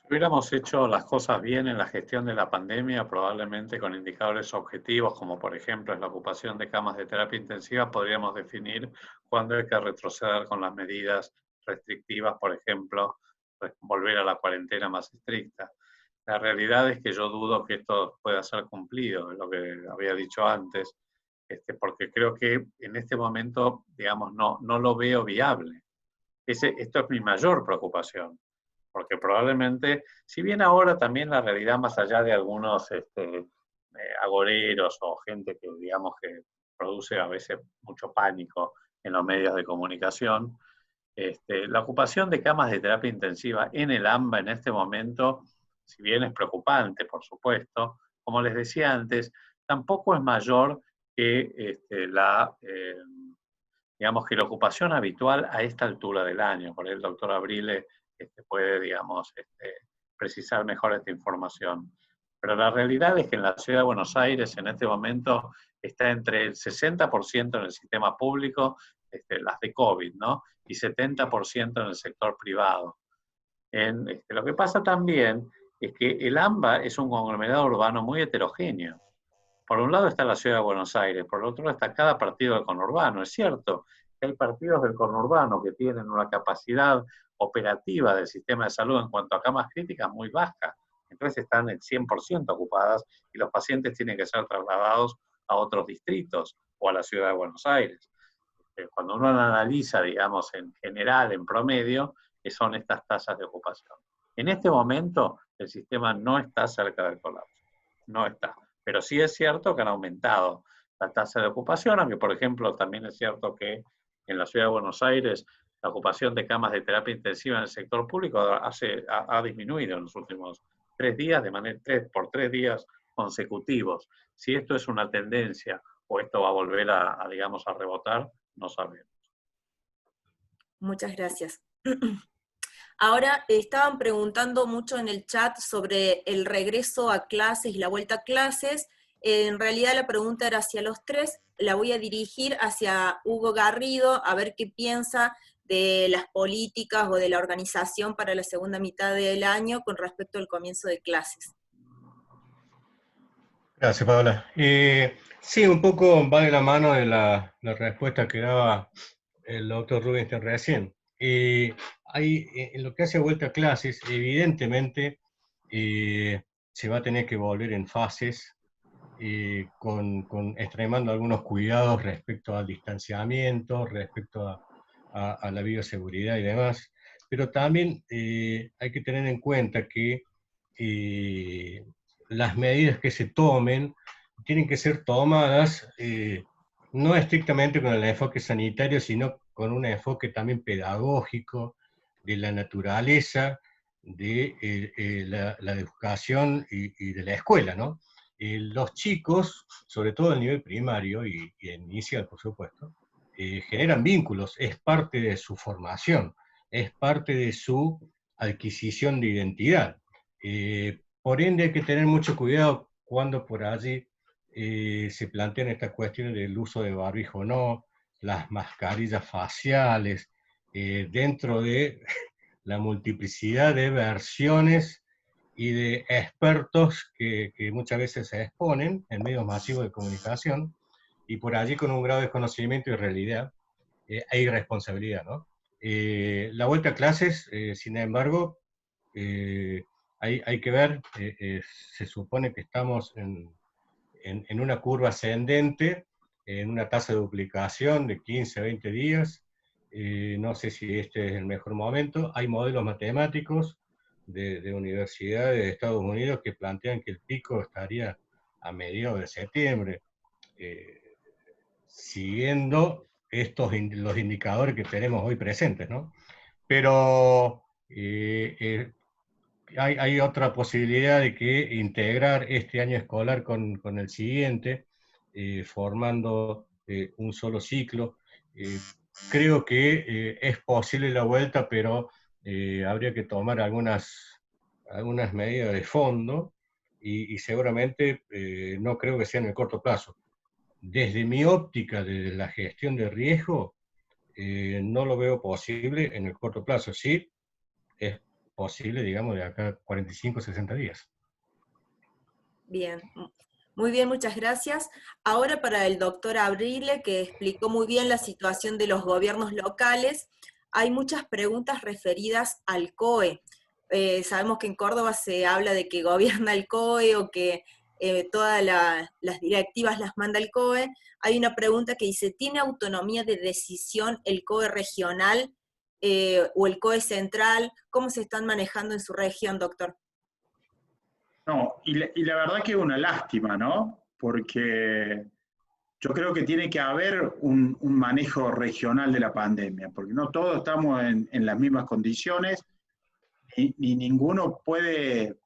Si hubiéramos hecho las cosas bien en la gestión de la pandemia, probablemente con indicadores objetivos, como por ejemplo es la ocupación de camas de terapia intensiva, podríamos definir cuándo hay que retroceder con las medidas restrictivas, por ejemplo, volver a la cuarentena más estricta. La realidad es que yo dudo que esto pueda ser cumplido, es lo que había dicho antes, porque creo que en este momento, digamos, no lo veo viable. Esto es mi mayor preocupación. Porque probablemente, si bien ahora también la realidad, más allá de algunos agoreros o gente que, digamos, que produce a veces mucho pánico en los medios de comunicación, la ocupación de camas de terapia intensiva en el AMBA en este momento, si bien es preocupante, por supuesto, como les decía antes, tampoco es mayor que digamos que la ocupación habitual a esta altura del año. Por ahí el doctor Abrile puede, digamos, precisar mejor esta información. Pero la realidad es que en la ciudad de Buenos Aires en este momento está entre el 60% en el sistema público, las de COVID, ¿no? Y 70% en el sector privado. Lo que pasa también es que el AMBA es un conglomerado urbano muy heterogéneo. Por un lado está la ciudad de Buenos Aires, por el otro lado está cada partido del conurbano. Es cierto que hay partidos del conurbano que tienen una capacidad operativa del sistema de salud en cuanto a camas críticas muy baja. Entonces están en 100% ocupadas y los pacientes tienen que ser trasladados a otros distritos o a la ciudad de Buenos Aires. Cuando uno analiza, digamos, en general, en promedio, son estas tasas de ocupación. En este momento, el sistema no está cerca del colapso. No está. Pero sí es cierto que han aumentado la tasa de ocupación, aunque por ejemplo también es cierto que en la ciudad de Buenos Aires la ocupación de camas de terapia intensiva en el sector público ha disminuido en los últimos 3 días, por 3 días consecutivos. Si esto es una tendencia o esto va a volver digamos, a rebotar, no sabemos. Muchas gracias. Ahora, estaban preguntando mucho en el chat sobre el regreso a clases y la vuelta a clases. En realidad la pregunta era hacia los tres, la voy a dirigir hacia Hugo Garrido, a ver qué piensa de las políticas o de la organización para la segunda mitad del año con respecto al comienzo de clases. Gracias, Paola. Sí, un poco va de la mano de la respuesta que daba el doctor Rubinstein recién. En lo que hace vuelta a clases, evidentemente se va a tener que volver en fases, extremando algunos cuidados respecto al distanciamiento, respecto a la bioseguridad y demás, pero también hay que tener en cuenta que las medidas que se tomen tienen que ser tomadas no estrictamente con el enfoque sanitario, sino con un enfoque también pedagógico de la naturaleza, de la educación y de la escuela, ¿no? Los chicos, sobre todo el nivel primario y inicial, por supuesto, generan vínculos, es parte de su formación, es parte de su adquisición de identidad. Por ende hay que tener mucho cuidado cuando por allí se plantean estas cuestiones del uso de barbijo o no, las mascarillas faciales, dentro de la multiplicidad de versiones y de expertos que muchas veces se exponen en medios masivos de comunicación, y por allí con un grado de conocimiento y realidad e irresponsabilidad, ¿no? La vuelta a clases, sin embargo, hay que ver, se supone que estamos en una curva ascendente, en una tasa de duplicación de 15 a 20 días, no sé si este es el mejor momento. Hay modelos matemáticos de universidades de Estados Unidos que plantean que el pico estaría a mediados de septiembre, siguiendo los indicadores que tenemos hoy presentes, ¿no? Pero hay otra posibilidad de que integrar este año escolar con el siguiente, formando un solo ciclo. Creo que es posible la vuelta, pero habría que tomar algunas medidas de fondo y seguramente no creo que sea en el corto plazo. Desde mi óptica de la gestión de riesgo, no lo veo posible en el corto plazo. Sí, es posible, digamos, de acá a 45, 60 días. Bien, muy bien, muchas gracias. Ahora para el doctor Abrile, que explicó muy bien la situación de los gobiernos locales, hay muchas preguntas referidas al COE. Sabemos que en Córdoba se habla de que gobierna el COE o que todas las directivas las manda el COE. Hay una pregunta que dice, ¿tiene autonomía de decisión el COE regional o el COE central? ¿Cómo se están manejando en su región, doctor? No, y la verdad que es una lástima, ¿no? Porque yo creo que tiene que haber un manejo regional de la pandemia, porque no todos estamos en las mismas condiciones, ni ninguno puede,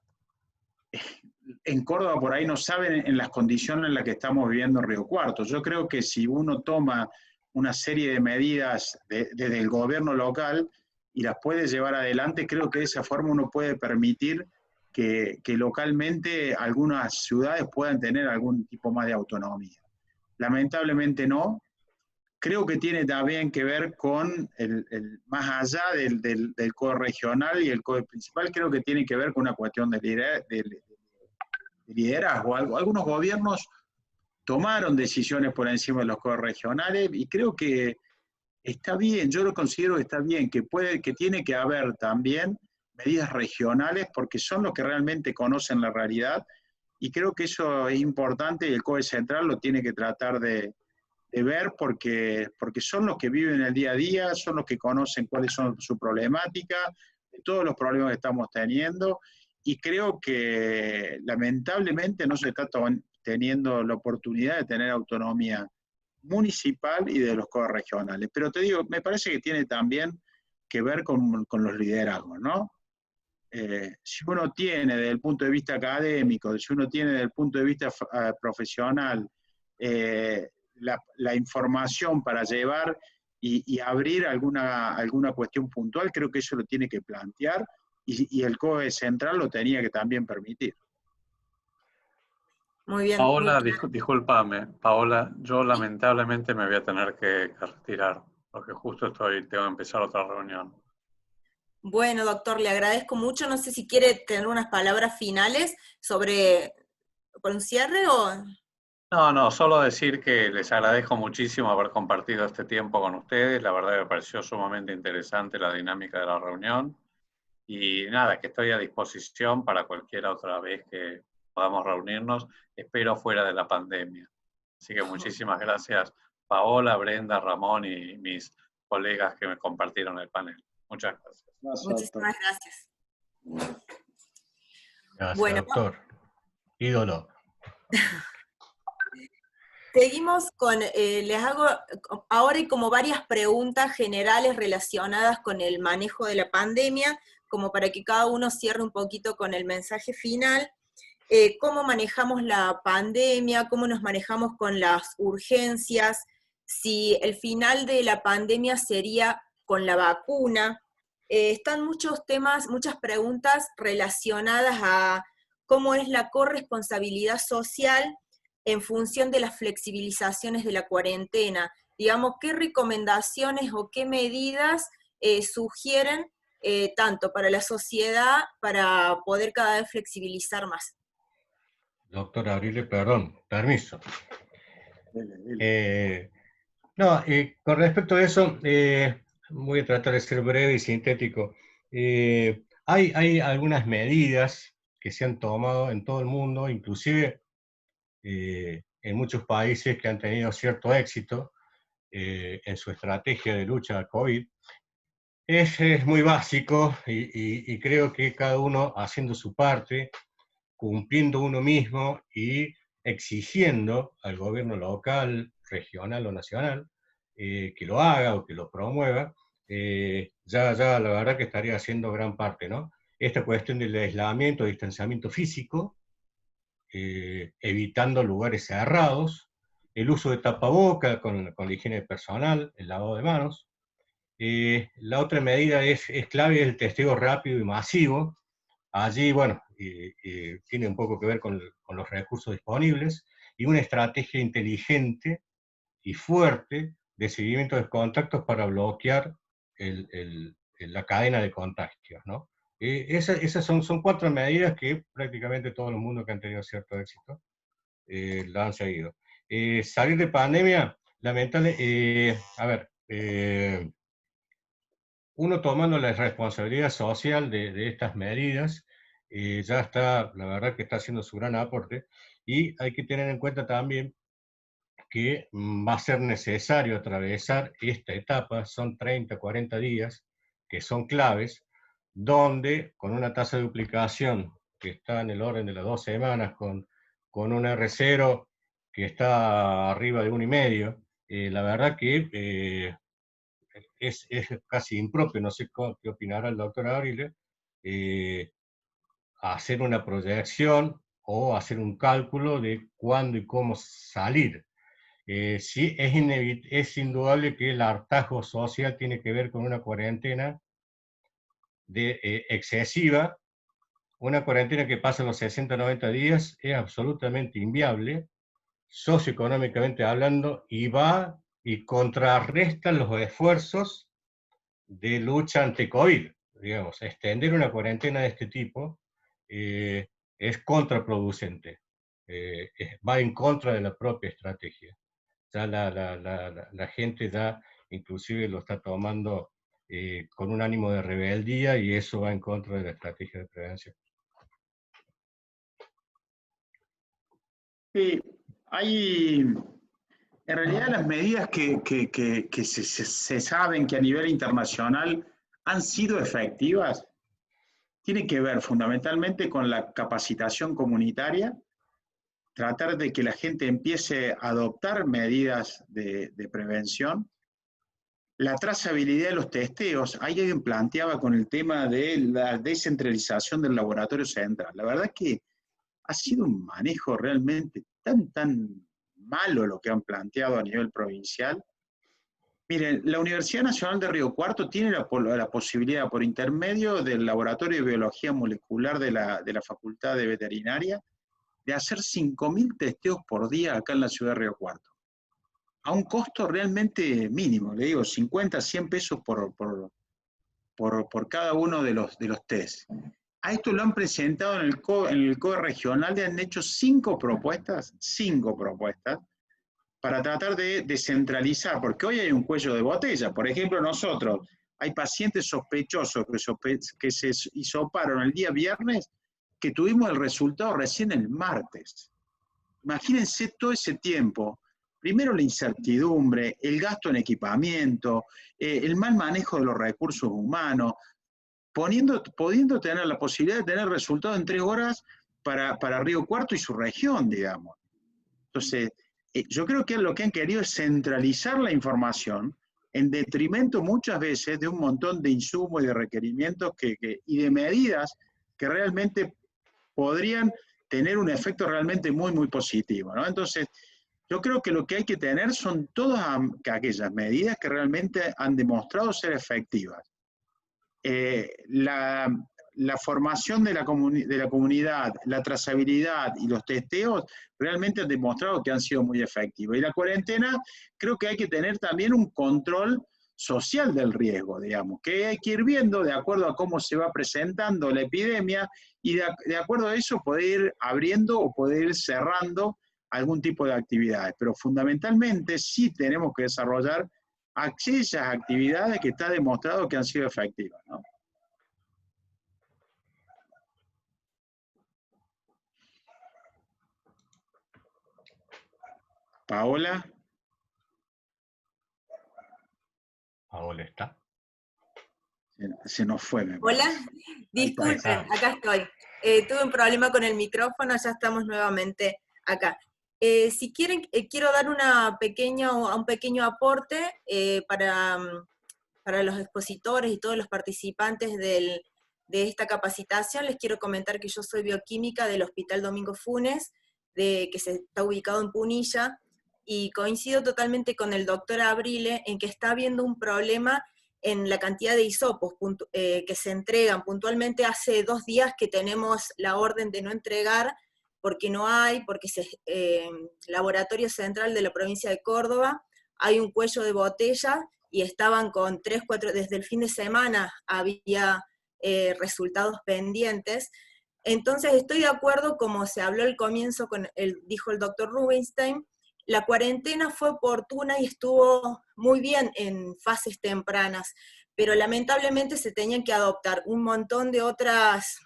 en Córdoba por ahí no saben en las condiciones en las que estamos viviendo en Río Cuarto. Yo creo que si uno toma una serie de medidas desde el gobierno local y las puede llevar adelante, creo que de esa forma uno puede permitir que localmente algunas ciudades puedan tener algún tipo más de autonomía. Lamentablemente no. Creo que tiene también que ver con, más allá del COE regional y el COE principal, creo que tiene que ver con una cuestión de liderazgo. Algunos gobiernos tomaron decisiones por encima de los COE regionales y creo que está bien, yo lo considero que está bien, que tiene que haber también medidas regionales porque son los que realmente conocen la realidad y creo que eso es importante y el COE central lo tiene que tratar de ver porque son los que viven el día a día, son los que conocen cuáles son su problemática, todos los problemas que estamos teniendo, y creo que lamentablemente no se está teniendo la oportunidad de tener autonomía municipal y de los COE regionales. Pero te digo, me parece que tiene también que ver con los liderazgos, ¿no? Si uno tiene desde el punto de vista académico, si uno tiene desde el punto de vista profesional, la información para llevar y abrir alguna cuestión puntual, creo que eso lo tiene que plantear y el COE central lo tenía que también permitir. Muy bien. Paola, discúlpame, Paola, yo lamentablemente me voy a tener que retirar, porque justo tengo que empezar otra reunión. Bueno, doctor, le agradezco mucho. No sé si quiere tener unas palabras finales por un cierre o... No, solo decir que les agradezco muchísimo haber compartido este tiempo con ustedes. La verdad me pareció sumamente interesante la dinámica de la reunión. Y nada, que estoy a disposición para cualquier otra vez que podamos reunirnos. Espero fuera de la pandemia. Así que muchísimas gracias, Paola, Brenda, Ramón y mis colegas que me compartieron el panel. Muchas gracias. Muchísimas gracias. Gracias, Bueno, doctor. Ídolo. Seguimos con, les hago, ahora hay como varias preguntas generales relacionadas con el manejo de la pandemia, como para que cada uno cierre un poquito con el mensaje final. ¿Cómo manejamos la pandemia? ¿Cómo nos manejamos con las urgencias? Si el final de la pandemia sería con la vacuna, están muchos temas, muchas preguntas relacionadas a cómo es la corresponsabilidad social en función de las flexibilizaciones de la cuarentena. Digamos, ¿qué recomendaciones o qué medidas sugieren tanto para la sociedad para poder cada vez flexibilizar más? Doctor Abril, perdón, permiso. Dele. Con respecto a eso, voy a tratar de ser breve y sintético. Hay algunas medidas que se han tomado en todo el mundo, inclusive en muchos países que han tenido cierto éxito en su estrategia de lucha al COVID. Es muy básico y creo que cada uno haciendo su parte, cumpliendo uno mismo y exigiendo al gobierno local, regional o nacional que lo haga o que lo promueva, ya la verdad que estaría haciendo gran parte, ¿no? Esta cuestión del aislamiento, distanciamiento físico, evitando lugares cerrados, el uso de tapaboca con la higiene personal, el lavado de manos. La otra medida es clave, el testeo rápido y masivo. Allí, bueno, tiene un poco que ver con los recursos disponibles y una estrategia inteligente y fuerte de seguimiento de contactos para bloquear la cadena de contagios, ¿no? Esas son 4 medidas que prácticamente todo el mundo que han tenido cierto éxito la han seguido. Salir de pandemia, lamentable, uno tomando la responsabilidad social de estas medidas, ya está, la verdad que está haciendo su gran aporte, y hay que tener en cuenta también que va a ser necesario atravesar esta etapa, son 30, 40 días, que son claves, donde con una tasa de duplicación que está en el orden de las 2 semanas, con un R0 que está arriba de 1,5, la verdad que es casi impropio, no sé qué opinará el doctor Abril, hacer una proyección o hacer un cálculo de cuándo y cómo salir. Sí, es indudable que el hartazgo social tiene que ver con una cuarentena excesiva. Una cuarentena que pasa los 60 90 días es absolutamente inviable, socioeconómicamente hablando, y va y contrarresta los esfuerzos de lucha ante COVID. Digamos, extender una cuarentena de este tipo es contraproducente, va en contra de la propia estrategia. Ya la gente ya inclusive lo está tomando con un ánimo de rebeldía y eso va en contra de la estrategia de prevención. Sí, en realidad las medidas que se saben que a nivel internacional han sido efectivas tienen que ver fundamentalmente con la capacitación comunitaria, tratar de que la gente empiece a adoptar medidas de prevención, la trazabilidad de los testeos. Ahí alguien planteaba con el tema de la descentralización del laboratorio central. La verdad es que ha sido un manejo realmente tan malo lo que han planteado a nivel provincial. Miren, la Universidad Nacional de Río Cuarto tiene la posibilidad, por intermedio del Laboratorio de Biología Molecular de la Facultad de Veterinaria, de hacer 5.000 testeos por día acá en la ciudad de Río Cuarto. A un costo realmente mínimo, le digo, 50, 100 pesos por cada uno de los test. A esto lo han presentado en el COE regional, le han hecho 5 propuestas, para tratar de descentralizar, porque hoy hay un cuello de botella. Por ejemplo, nosotros, hay pacientes sospechosos que se hisoparon el día viernes, que tuvimos el resultado recién el martes. Imagínense todo ese tiempo. Primero la incertidumbre, el gasto en equipamiento, el mal manejo de los recursos humanos, pudiendo tener la posibilidad de tener resultados en 3 horas para Río Cuarto y su región, digamos. Entonces, yo creo que lo que han querido es centralizar la información en detrimento muchas veces de un montón de insumos y de requerimientos y de medidas que realmente podrían tener un efecto realmente muy positivo, ¿no? Entonces, yo creo que lo que hay que tener son todas aquellas medidas que realmente han demostrado ser efectivas. la formación de la comunidad, la trazabilidad y los testeos realmente han demostrado que han sido muy efectivos. Y la cuarentena, creo que hay que tener también un control social del riesgo, digamos, que hay que ir viendo de acuerdo a cómo se va presentando la epidemia y de acuerdo a eso poder ir abriendo o poder ir cerrando algún tipo de actividades. Pero fundamentalmente sí tenemos que desarrollar aquellas actividades que está demostrado que han sido efectivas, ¿no? Paola. Paola está. Se nos fue, me Hola, parece. disculpen, acá estoy. Tuve un problema con el micrófono, ya estamos nuevamente acá. Si quieren, quiero dar un pequeño aporte para los expositores y todos los participantes de esta capacitación. Les quiero comentar que yo soy bioquímica del Hospital Domingo Funes, que se está ubicado en Punilla, y coincido totalmente con el doctor Abrile en que está habiendo un problema en la cantidad de hisopos que se entregan. Puntualmente hace 2 días que tenemos la orden de no entregar porque no hay, porque Laboratorio Central de la provincia de Córdoba hay un cuello de botella y estaban con 3, 4, desde el fin de semana había resultados pendientes. Entonces estoy de acuerdo, como se habló al comienzo, dijo el doctor Rubinstein, la cuarentena fue oportuna y estuvo muy bien en fases tempranas, pero lamentablemente se tenían que adoptar un montón de otras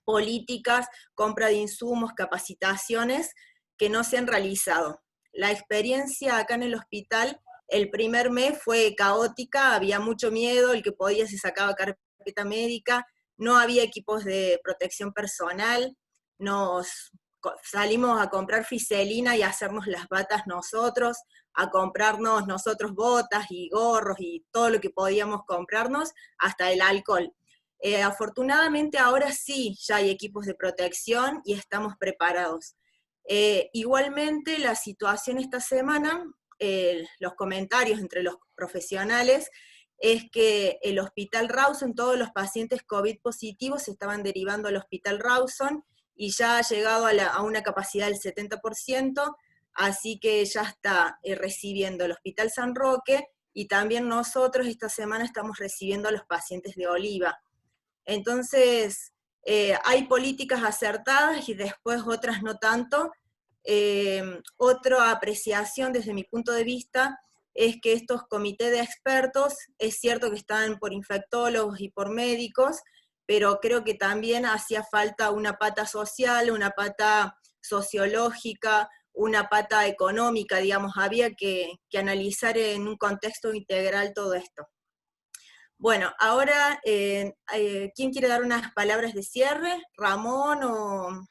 políticas, compra de insumos, capacitaciones, que no se han realizado. La experiencia acá en el hospital, el primer mes fue caótica, había mucho miedo, el que podía se sacaba carpeta médica, no había equipos de protección personal, salimos a comprar fiselina y a hacernos las batas nosotros, a comprarnos nosotros botas y gorros y todo lo que podíamos comprarnos, hasta el alcohol. Afortunadamente ahora sí ya hay equipos de protección y estamos preparados. Igualmente la situación esta semana, los comentarios entre los profesionales, es que el Hospital Rawson, todos los pacientes COVID positivos se estaban derivando al Hospital Rawson y ya ha llegado a una capacidad del 70%, así que ya está recibiendo el Hospital San Roque, y también nosotros esta semana estamos recibiendo a los pacientes de Oliva. Entonces, hay políticas acertadas y después otras no tanto. Otra apreciación desde mi punto de vista es que estos comités de expertos, es cierto que están por infectólogos y por médicos, pero creo que también hacía falta una pata social, una pata sociológica, una pata económica, digamos, había que analizar en un contexto integral todo esto. Bueno, ahora, ¿quién quiere dar unas palabras de cierre? ¿Ramón o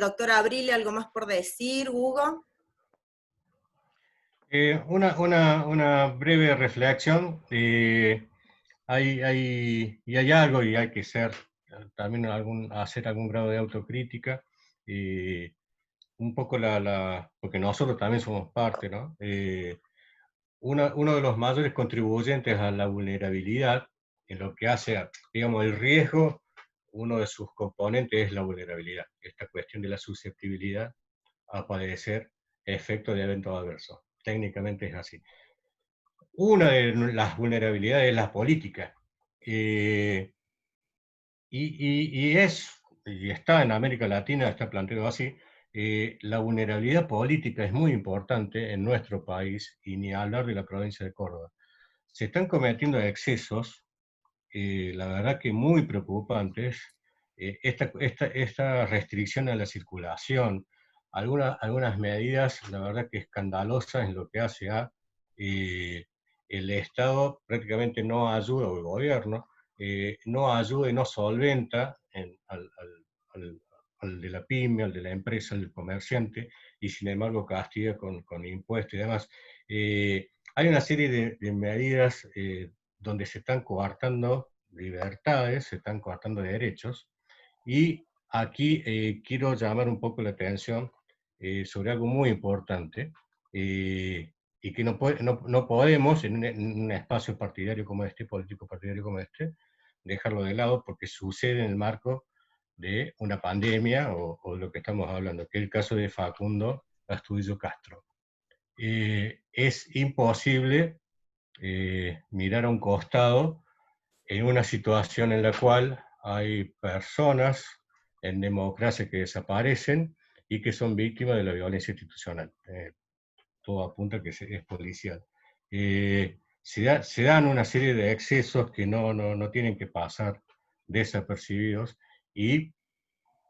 doctora Abrile, algo más por decir? ¿Hugo? Una breve reflexión. Hay algo, y hay que también hacer algún grado de autocrítica. Un poco porque nosotros también somos parte, ¿no? Uno de los mayores contribuyentes a la vulnerabilidad, en lo que hace, digamos, el riesgo, uno de sus componentes es la vulnerabilidad, esta cuestión de la susceptibilidad a padecer efectos de eventos adversos. Técnicamente es así. Una de las vulnerabilidades es la política. Y está en América Latina, está planteado así. La vulnerabilidad política es muy importante en nuestro país, y ni hablar de la provincia de Córdoba. Se están cometiendo excesos, la verdad que muy preocupantes. Esta restricción a la circulación, algunas medidas, la verdad que escandalosas en lo que hace a el Estado prácticamente no ayuda, o el gobierno, no ayuda y no solventa al de la pyme, al de la empresa, al del comerciante, y sin embargo castiga con impuestos y demás. Hay una serie de medidas donde se están coartando libertades, se están coartando derechos, y aquí quiero llamar un poco la atención sobre algo muy importante, y que no podemos, en un espacio partidario como este, político partidario como este, dejarlo de lado porque sucede en el marco de una pandemia o lo que estamos hablando, que es el caso de Facundo Astudillo Castro. Es imposible mirar a un costado en una situación en la cual hay personas en democracia que desaparecen y que son víctimas de la violencia institucional. Todo apunta a que es policial. Se dan una serie de excesos que no tienen que pasar desapercibidos y,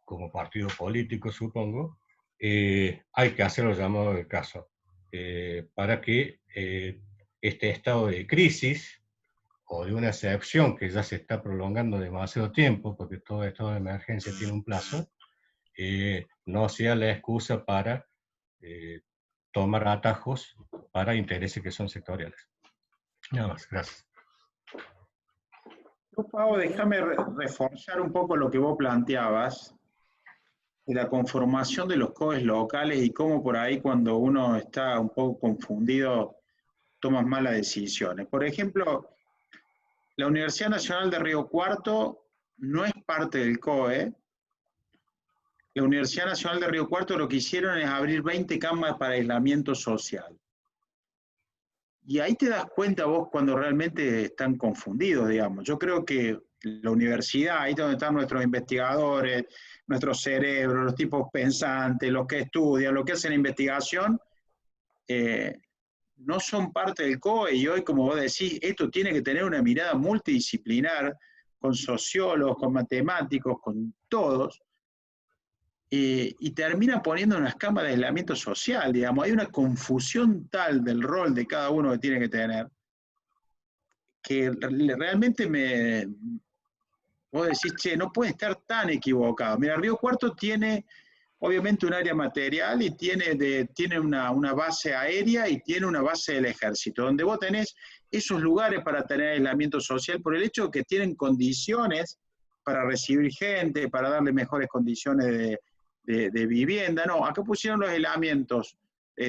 como partido político, supongo, hay que hacer lo llamado del caso para que este estado de crisis o de una excepción que ya se está prolongando demasiado tiempo, porque todo estado de emergencia tiene un plazo, no sea la excusa para tomar atajos para intereses que son sectoriales. Nada más, gracias. Pau, déjame reforzar un poco lo que vos planteabas, de la conformación de los COEs locales y cómo por ahí cuando uno está un poco confundido tomas malas decisiones. Por ejemplo, la Universidad Nacional de Río Cuarto no es parte del COE. La Universidad Nacional de Río Cuarto lo que hicieron es abrir 20 camas para aislamiento social. Y ahí te das cuenta vos cuando realmente están confundidos, digamos. Yo creo que la universidad, ahí donde están nuestros investigadores, nuestros cerebros, los tipos pensantes, los que estudian, los que hacen investigación, no son parte del COE, y hoy, como vos decís, esto tiene que tener una mirada multidisciplinar, con sociólogos, con matemáticos, con todos, y termina poniendo unas camas de aislamiento social, digamos. Hay una confusión tal del rol de cada uno que tiene que tener, que realmente vos decís, che, no puede estar tan equivocado. Mira, Río Cuarto tiene obviamente un área material y tiene una base aérea y tiene una base del ejército, donde vos tenés esos lugares para tener aislamiento social por el hecho de que tienen condiciones para recibir gente, para darle mejores condiciones de vivienda. No, acá pusieron los aislamientos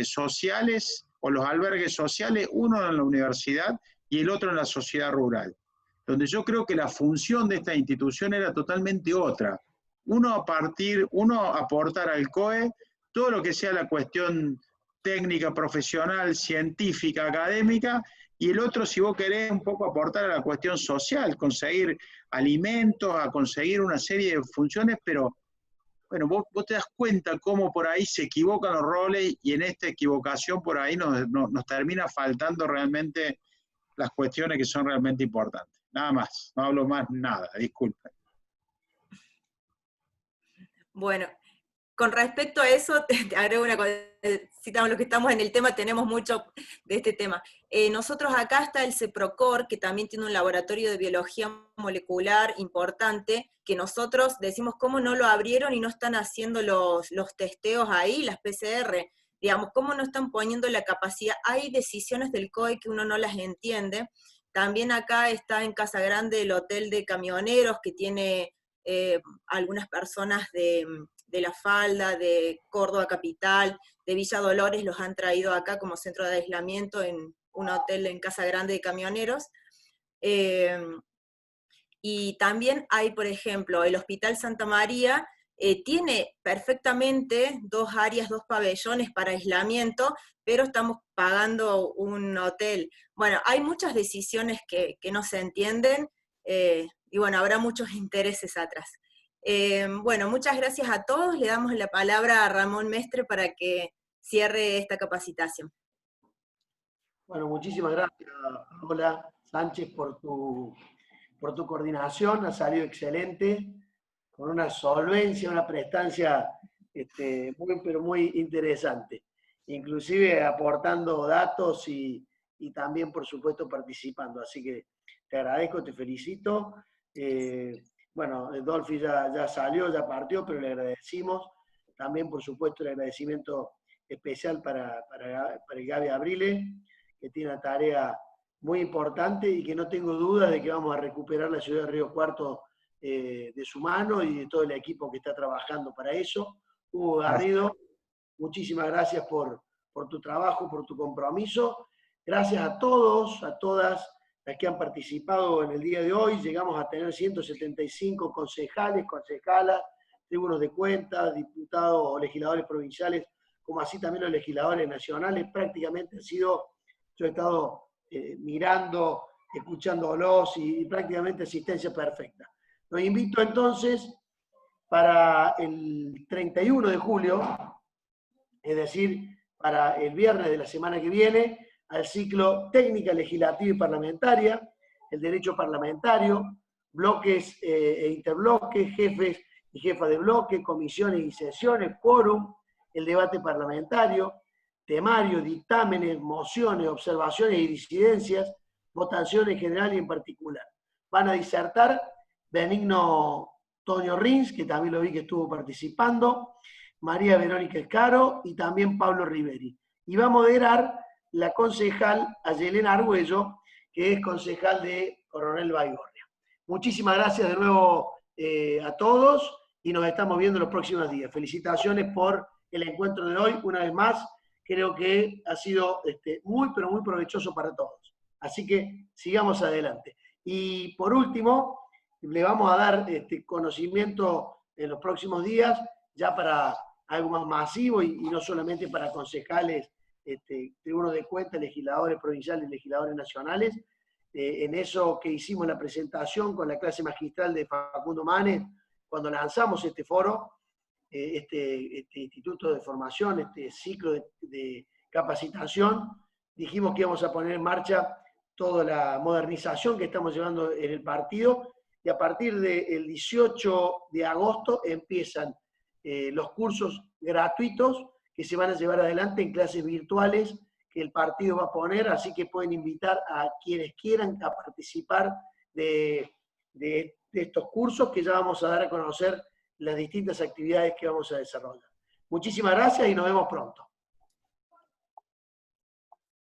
sociales o los albergues sociales, uno en la universidad y el otro en la sociedad rural, donde yo creo que la función de esta institución era totalmente otra. Uno aportar al COE todo lo que sea la cuestión técnica, profesional, científica, académica, y el otro, si vos querés, un poco aportar a la cuestión social, conseguir alimentos, a conseguir una serie de funciones, pero bueno, vos te das cuenta cómo por ahí se equivocan los roles y en esta equivocación por ahí nos termina faltando realmente las cuestiones que son realmente importantes. Nada más, no hablo más nada, disculpen. Bueno, con respecto a eso, te agrego una cosa, citamos los que estamos en el tema, tenemos mucho de este tema. Nosotros acá está el CEPROCOR, que también tiene un laboratorio de biología molecular importante, que nosotros decimos cómo no lo abrieron y no están haciendo los testeos ahí, las PCR, digamos, cómo no están poniendo la capacidad. Hay decisiones del COE que uno no las entiende. También acá está en Casa Grande el hotel de camioneros, que tiene algunas personas de La Falda, de Córdoba Capital, de Villa Dolores, los han traído acá como centro de aislamiento en un hotel en Casa Grande de camioneros. Y también hay, por ejemplo, el Hospital Santa María, tiene perfectamente 2 áreas, 2 pabellones para aislamiento, pero estamos pagando un hotel. Bueno, hay muchas decisiones que no se entienden, y bueno, habrá muchos intereses atrás. Bueno, muchas gracias a todos. Le damos la palabra a Ramón Mestre para que cierre esta capacitación. Bueno, muchísimas gracias, Paola Sánchez, por tu coordinación. Ha salido excelente, con una solvencia, una prestancia muy, pero muy interesante. Inclusive aportando datos y también, por supuesto, participando. Así que te agradezco, te felicito. Bueno, Dolphy ya salió, ya partió, pero le agradecimos. También, por supuesto, el agradecimiento especial para el Gaby Abrile, que tiene una tarea muy importante y que no tengo duda de que vamos a recuperar la ciudad de Río Cuarto de su mano y de todo el equipo que está trabajando para eso. Hugo Garrido, muchísimas gracias por tu trabajo, por tu compromiso. Gracias a todos, a todas las que han participado en el día de hoy. Llegamos a tener 175 concejales, concejalas, tribunos de cuentas, diputados o legisladores provinciales, como así también los legisladores nacionales. Prácticamente yo he estado mirando, escuchándolos y prácticamente asistencia perfecta. Los invito entonces para el 31 de julio, es decir, para el viernes de la semana que viene, al ciclo Técnica Legislativa y Parlamentaria, el Derecho Parlamentario, bloques e interbloques, jefes y jefas de bloque, comisiones y sesiones, quórum, el debate parlamentario, temario, dictámenes, mociones, observaciones y disidencias, votaciones en general y en particular. Van a disertar Benigno Tonio Rins, que también lo vi que estuvo participando, María Verónica Escaro y también Pablo Riveri. Y va a moderar la concejal Ayelena Argüello, que es concejal de Coronel Baigorria. Muchísimas gracias de nuevo a todos y nos estamos viendo los próximos días. Felicitaciones por el encuentro de hoy, una vez más. Creo que ha sido muy, pero muy provechoso para todos. Así que sigamos adelante. Y por último, le vamos a dar conocimiento en los próximos días, ya para algo más masivo y no solamente para concejales, tribunos de cuentas, legisladores provinciales, legisladores nacionales. En eso que hicimos la presentación con la clase magistral de Facundo Manes, cuando lanzamos este foro, este instituto de formación, este ciclo de capacitación, dijimos que íbamos a poner en marcha toda la modernización que estamos llevando en el partido, y a partir del 18 de agosto empiezan los cursos gratuitos que se van a llevar adelante en clases virtuales que el partido va a poner, así que pueden invitar a quienes quieran a participar de estos cursos, que ya vamos a dar a conocer las distintas actividades que vamos a desarrollar. Muchísimas gracias y nos vemos pronto.